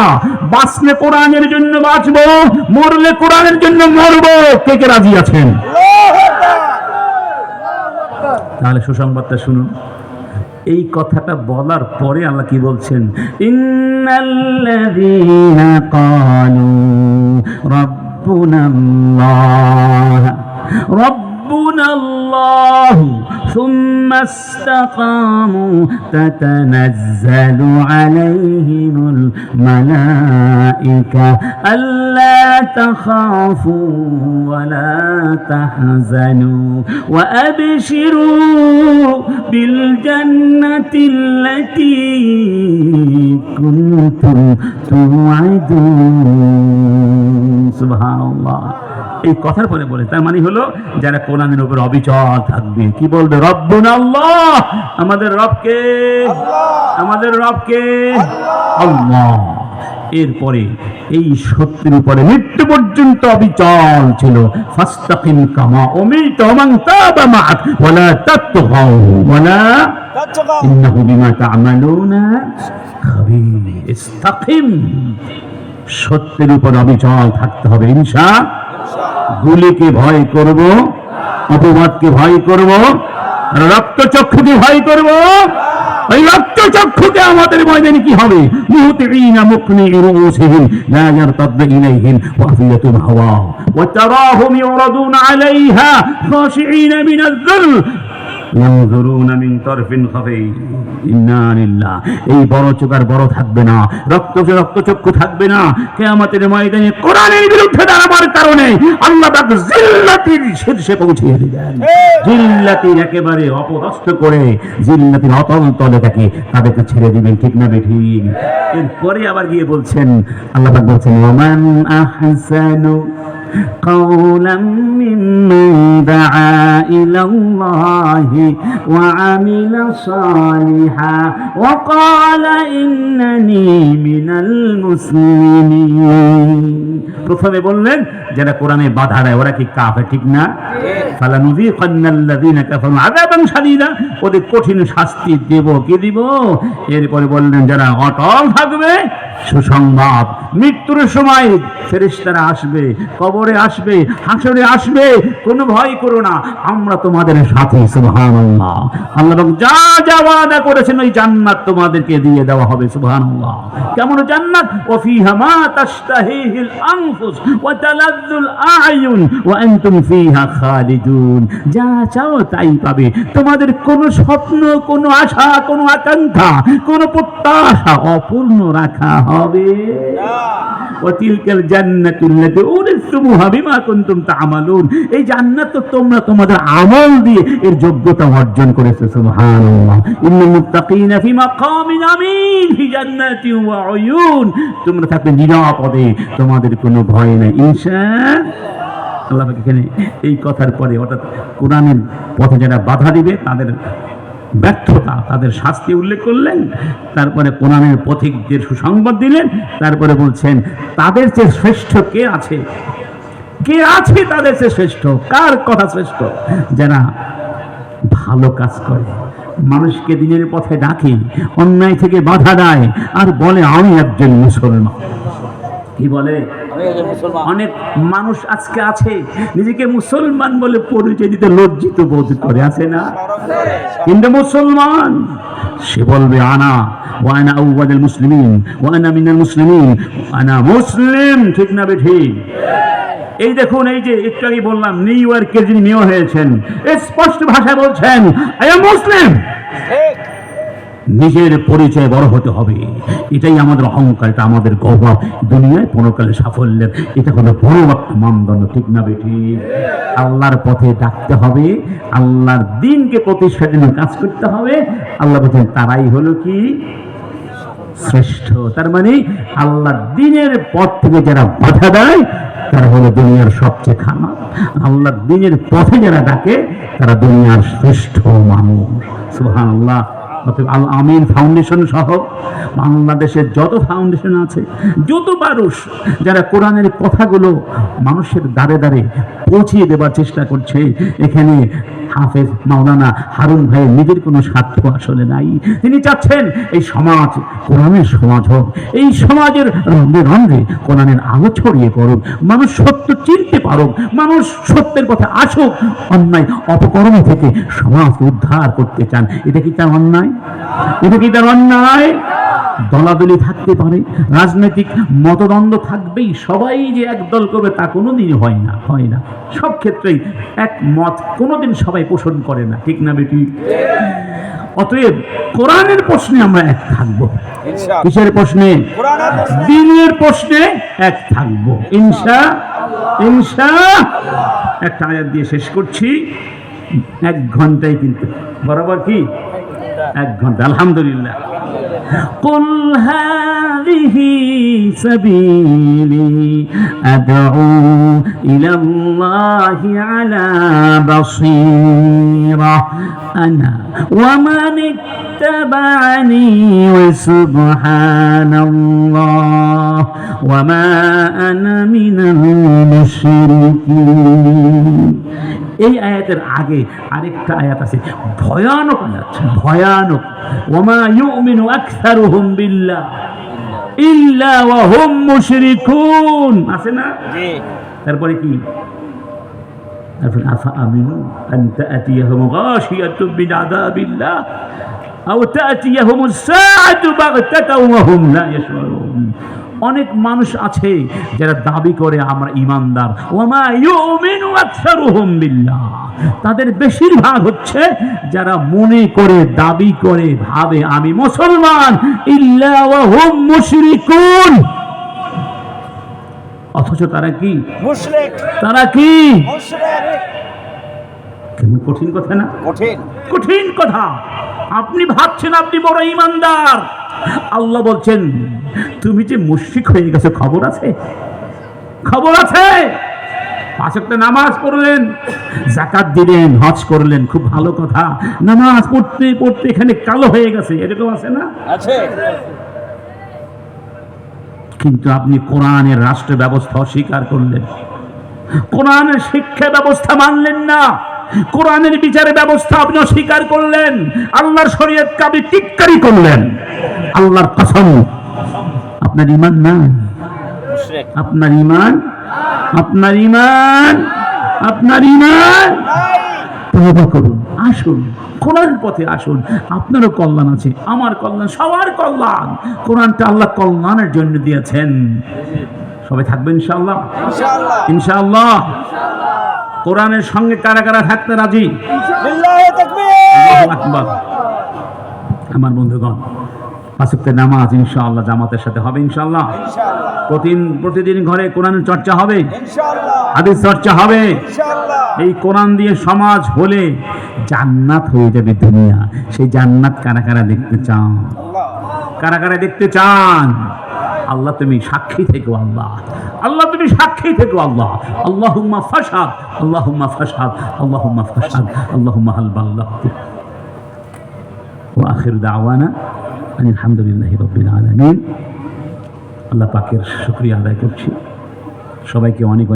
[SPEAKER 1] বাঁচলে কোরআনের জন্য বাঁচবো, মরলে কোরআনের জন্য মরবো। কে কে রাজি আছেন? তাহলে সুসংবাদটা শুনুন। এই কথাটা বলার পরে আল্লাহ কি বলছেন? ইন্নাল্লাযীনা ক্বালু রাব্বুনাল্লাহ রাব্বুনাল্লাহু সুম্মা ইসতাকামু তাতানাজ্জালু আলাইহিমুল মালাইকা আল্লা তাখাফু ওয়া লা তাহজানু ওয়া আবশিরু বিল জান্নাতিল্লাতী কুনতুম তুআদুন। সুবহানাল্লাহ। এই কথার পরে বলে, তার মানে হলো যারা কোরআনের উপর অবিচল থাকবে, কি বলবে? রব্বুনাল্লাহ, আমাদের রবকে, আমাদের রবকে আল্লাহ। এরপরে এই সত্যের উপরে মৃত্যু পর্যন্ত অবিচল ছিল। ফাস্তাকিম কামা উমিরতা ওয়া মান তাবা মা'আক ওয়া লা তাতগাউ ওয়া লা ইন্নাহু বিমা তা'মালুনা খাবীর। ইস্তাকিম, সত্যের উপর অবিচল থাকতে হবে। ইনশাআল্লাহ। গুলিকে ভয় করব, অপবাদকে ভয় করব, রক্তচক্ষুকে ভয় করব। ওই রক্তচক্ষুকে আমাদের ময়দানে কি হবে? মুহতিঈনা মুকনিঈ রুউসিহিম লা ইয়ারতাদ্দু ইলাইহিম ওয়া আফিয়াতুল হাওয়া ওয়া তারাহুম ইউরাদুনা আলাইহা খাশিঈনা মিনাজ-যুল ইয়ানজুরুনা মিন তারফিন খাফী। ইন্না লিল্লাহ। এই বড় চোখ আর বড় থাকবে না, রক্তচক্ষু থাকবে না। কিয়ামতের ময়দানে কোরআনের বিরুদ্ধে দাঁড়াবার কারণে আল্লাহ পাক জিল্লাতির শীর্ষে পৌঁছিয়ে দিবেন। জিল্লাতির একেবারে অপদস্থ করে জিল্লাতির অতল তলে তাদেরকে ছেড়ে দিবেন, ঠিক না বেঠিক? এরপরে আবার গিয়ে বলছেন, আল্লাহ পাক বলছেন, ওয়ামান আহসানু قولا ممن دعا إلى الله وعمل صالحا وقال إنني من المسلمين। প্রথমে বললেন যারা কোরআনে বাধা দেয় ওরা কি কাফের, ঠিক না? ফালানুযীকান্নাল্লাযীনা কাফারু আযাবান শাদীদা, ওদের কঠিন শাস্তি দেব। কি দিব? এরপরে বললেন যারা অটল থাকবে, সুসংবাদ, মৃত্যুর সময় ফেরেশতারা আসবে, কবরে আসবে, হাসরে আসবে, কোনো ভয় করো না, আমরা তোমাদের সাথে। সুবহানাল্লাহ। আল্লাহ যা যা ওয়াদা করেছেন ওই জান্নাত তোমাদেরকে দিয়ে দেওয়া হবে। সুবহানাল্লাহ। কেমন জান্নাত? ওয়া ফিহা মা তাশতাহিহিল আনফুস ওয়া তালাজ্জুল আ'য়ুন ওয়া আনতুম ফিহা খালিদুন। যা চাও তাই পাবে। তোমাদের কোনো স্বপ্ন, কোনো আশা, কোনো আকাঙ্ক্ষা, কোনো প্রত্যাশা অপূর্ণ রাখা হবে না। ওয়া তিলকাল জান্নাতুল্লাতী উরিসতুমুহা বিমা কুনতুম তা'মালুন। এই জান্নাত তো তোমরা তোমাদের আমল দিয়ে এর যোগ্যতা অর্জন করেছো। সুবহানাল্লাহ। ইন্নাল মুত্তাকিনা ফি মাকামিন আমিন ফি জান্নাতিন ওয়া উয়ুন। তোমরা থাকবে নিরাপদে, তোমাদের কোনো ভয় নাই ইনশাআল্লাহ। আল্লাহ এখানে এই কথার পরে অর্থাৎ কোরআনের পথে যারা বাধা দিবে তাদের ব্যর্থতা, তাদের শাস্তি উল্লেখ করলেন, তারপরে কোরআনের পথিকদের সুসংবাদ দিলেন, তারপরে বলছেন তাদের চেয়ে শ্রেষ্ঠ কে আছে? কে আছে তাদের চেয়ে শ্রেষ্ঠ? কার কথা শ্রেষ্ঠ? যারা ভালো কাজ করে, মানুষকে দিনের পথে ডাকে, অন্যায় থেকে বাধা দেয়, আর বলে আমি একজন মুসলমান। কি বলে?
[SPEAKER 2] আমি একজন মুসলমান।
[SPEAKER 1] অনেক মানুষ আজকে আছে নিজেকে মুসলমান বলে পরিচয় দিতে লজ্জিত বোধ করে, আছে না?
[SPEAKER 2] শরম করে।
[SPEAKER 1] কিন্তু মুসলমান সে বলবে আনা ওয়ানা আউয়ালুল মুসলিমিন ওয়ানা মিনাল মুসলিমিন, আনা মুসলিম। ঠিক না বেঠিক? এই দেখুন, এই যে একটু আগে বললাম নিউ ইয়র্কের যিনি মেয়র হয়েছেন, স্পষ্ট ভাষায় বলছেন আই এম মুসলিম।
[SPEAKER 2] ঠিক।
[SPEAKER 1] নিজের পরিচয় বড় হতে হবে, এটাই আমাদের অহংকার, এটা আমাদের গৌরব, দুনিয়ায় পরকালে সাফল্যের এটা হলো বড় একটা মানদণ্ড। ঠিক না বেটি? আল্লাহর পথে ডাকতে হবে, আল্লাহর দিনকে প্রতিষ্ঠার জন্য কাজ করতে হবে। আল্লাহ বলছেন তারাই হলো কি শ্রেষ্ঠ। তার মানে আল্লাহর দিনের পথ থেকে যারা বাধা দেয় তারা হলো দুনিয়ার সবচেয়ে খারাপ, আল্লাহর দিনের পথে যারা ডাকে তারা দুনিয়ার শ্রেষ্ঠ মানুষ। সুবহানাল্লাহ। অতএব আল আমিন ফাউন্ডেশন সহ বাংলাদেশের যত ফাউন্ডেশন আছে, যত মানুষ যারা কোরআনের কথাগুলো মানুষের দ্বারে দ্বারে পৌঁছিয়ে দেবার চেষ্টা করছে, এখানে হাফেজ মাওলানা হারুন ভাইয়ের নিজের কোনো স্বার্থ আসলে নাই। তিনি চাচ্ছেন এই সমাজ কোরআনের সমাজ হোক, এই সমাজের রন্ধে রন্ধে কোরআনের আলো ছড়িয়ে পড়ুক, মানুষ সত্য চিনতে পারুক, মানুষ সত্যের পথে আসুক, অন্যায় অপকর্ম থেকে সমাজকে উদ্ধার করতে চান। এটা কি তার অন্যায়? এটা কি তার অন্যায়? দলাদলি থাকতে পারে, রাজনৈতিক মতদ্বন্দ্ব থাকবেই, সবাই যে একদল করবে তা কোনোদিনই হয় না, হয় না। সব ক্ষেত্রেই এক মত কোনোদিন সবাই পোষণ করে না। ঠিক না বেটি? অতএব কোরআনের প্রশ্নে আমরা এক থাকবো।
[SPEAKER 2] ইনশাআল্লাহ।
[SPEAKER 1] কিসের প্রশ্নে?
[SPEAKER 2] কোরআনের প্রশ্নে।
[SPEAKER 1] দ্বীনের প্রশ্নে এক থাকবো ইনশাআল্লাহ। একটা আয়াত দিয়ে শেষ করছি। 1 ঘন্টায় কিন্তু বরাবর কি 1 ঘন্টা। আলহামদুলিল্লাহ। قل هذه سبيلي أدعو إلى الله على بصيرة أنا ومن اتبعني وسبحان الله وما أنا من المشركين। এই আয়াতের আগে আরেকটা আয়াত আছে, ভয়ানক আয়াত, ভয়ানক। ওয়ামা ইউমিনু আকসারুহুম বিল্লাহ ইল্লা ওয়া হুম মুশরিকুন, আছে না?
[SPEAKER 2] জি।
[SPEAKER 1] তারপরে কি? তারপরে আফা আমিনু আন তা'তিয়াহুম গাশিয়াতুম মিন আযাবিল্লাহ আও তা'তিয়াহুমুস সাআতু বাগতাতাও ওয়া হুম লা ইয়াশউরুন। অনেক মানুষ আছে যারা দাবি করে আমরা ঈমানদার, ওয়ামা ইউমিনু আকসারুহুম বিল্লাহ, তাদের বেশিরভাগ হচ্ছে যারা মনে করে, দাবি করে, ভাবে আমি মুসলমান, ইল্লা ওয়া হুম মুশরিকুন, অথচ তারা কি
[SPEAKER 2] মুশরিক।
[SPEAKER 1] তারা কি
[SPEAKER 2] মুশরিক।
[SPEAKER 1] কেমন কঠিন কথা না?
[SPEAKER 2] কঠিন।
[SPEAKER 1] কঠিন কথা। আপনি ভাবছেন আপনি বড় ঈমানদার, আল্লাহ বলছেন তুমি যে মুশরিক হয়ে গেছো, খবর আছে? খবর আছে? 5 ওয়াক্ত নামাজ পড়লেন, যাকাত দিলেন, হজ করলেন, খুব ভালো কথা। নামাজ পড়তে পড়তে এখানে কালো হয়ে গেছে, এরকম আছে না?
[SPEAKER 2] আছে।
[SPEAKER 1] কিন্তু আপনি কোরআনের রাষ্ট্র ব্যবস্থা অস্বীকার করলেন, কোরআনের শিক্ষা ব্যবস্থা মানলেন না, কোরআনের বিচারের ব্যবস্থা আপনি অস্বীকার করলেন, আল্লাহর শরীয়তকে আপনি টিটকারি করলেন। আল্লাহর কসম, আপনার ঈমান নাই,
[SPEAKER 2] মুশরিক।
[SPEAKER 1] আপনার ঈমান, আপনার ঈমান, আপনার ঈমান।
[SPEAKER 2] নাই।
[SPEAKER 1] তওবা করুন, আসুন কোরআনের পথে আসুন। আপনারও কল্যাণ আছে, আমার কল্যাণ, সবার কল্যাণ। কোরআনটা আল্লাহ কল্যাণের জন্য দিয়েছেন। সবাই থাকবেন ইনশাআল্লাহ,
[SPEAKER 2] ইনশাআল্লাহ।
[SPEAKER 1] ইনশাআল্লাহ। কোরআনের সঙ্গে কারা কারা থাকতে রাজি?
[SPEAKER 2] বিল্লাহি তাকবীর।
[SPEAKER 1] আল্লাহু আকবার। আমার বন্ধুগণ, 5 ওয়াক্তের নামাজ ইনশাআল্লাহ জামাতের সাথে হবে ইনশাআল্লাহ।
[SPEAKER 2] ইনশাআল্লাহ।
[SPEAKER 1] প্রতিদিন ঘরে কোরআনের চর্চা হবে,
[SPEAKER 2] ইনশাআল্লাহ।
[SPEAKER 1] হাদিস চর্চা হবে।
[SPEAKER 2] ইনশাআল্লাহ।
[SPEAKER 1] এই কোরআন দিয়ে সমাজ হলে জান্নাত হয়ে যাবে দুনিয়া। সেই জান্নাত কারা কারা দেখতে চান?
[SPEAKER 2] আল্লাহ।
[SPEAKER 1] কারা কারা দেখতে চান? আল্লাহ তুমি সাক্ষী থেকো, আল্লাহ, আল্লাহ তুমি সাক্ষী থেকো, আল্লাহ। আল্লাহুম্মা ফাশহাদ, আল্লাহুম্মা ফাশহাদ, আল্লাহুম্মা ফাশহাদ, আল্লাহুম্মা হাল বাল্লাগতু। ওয়া আখিরু দাওয়ানা আনিল হামদুলিল্লাহি রাব্বিল আলামিন। আল্লাহ পাকের শুকরিয়া আদায় করছি। সবাইকে অনেক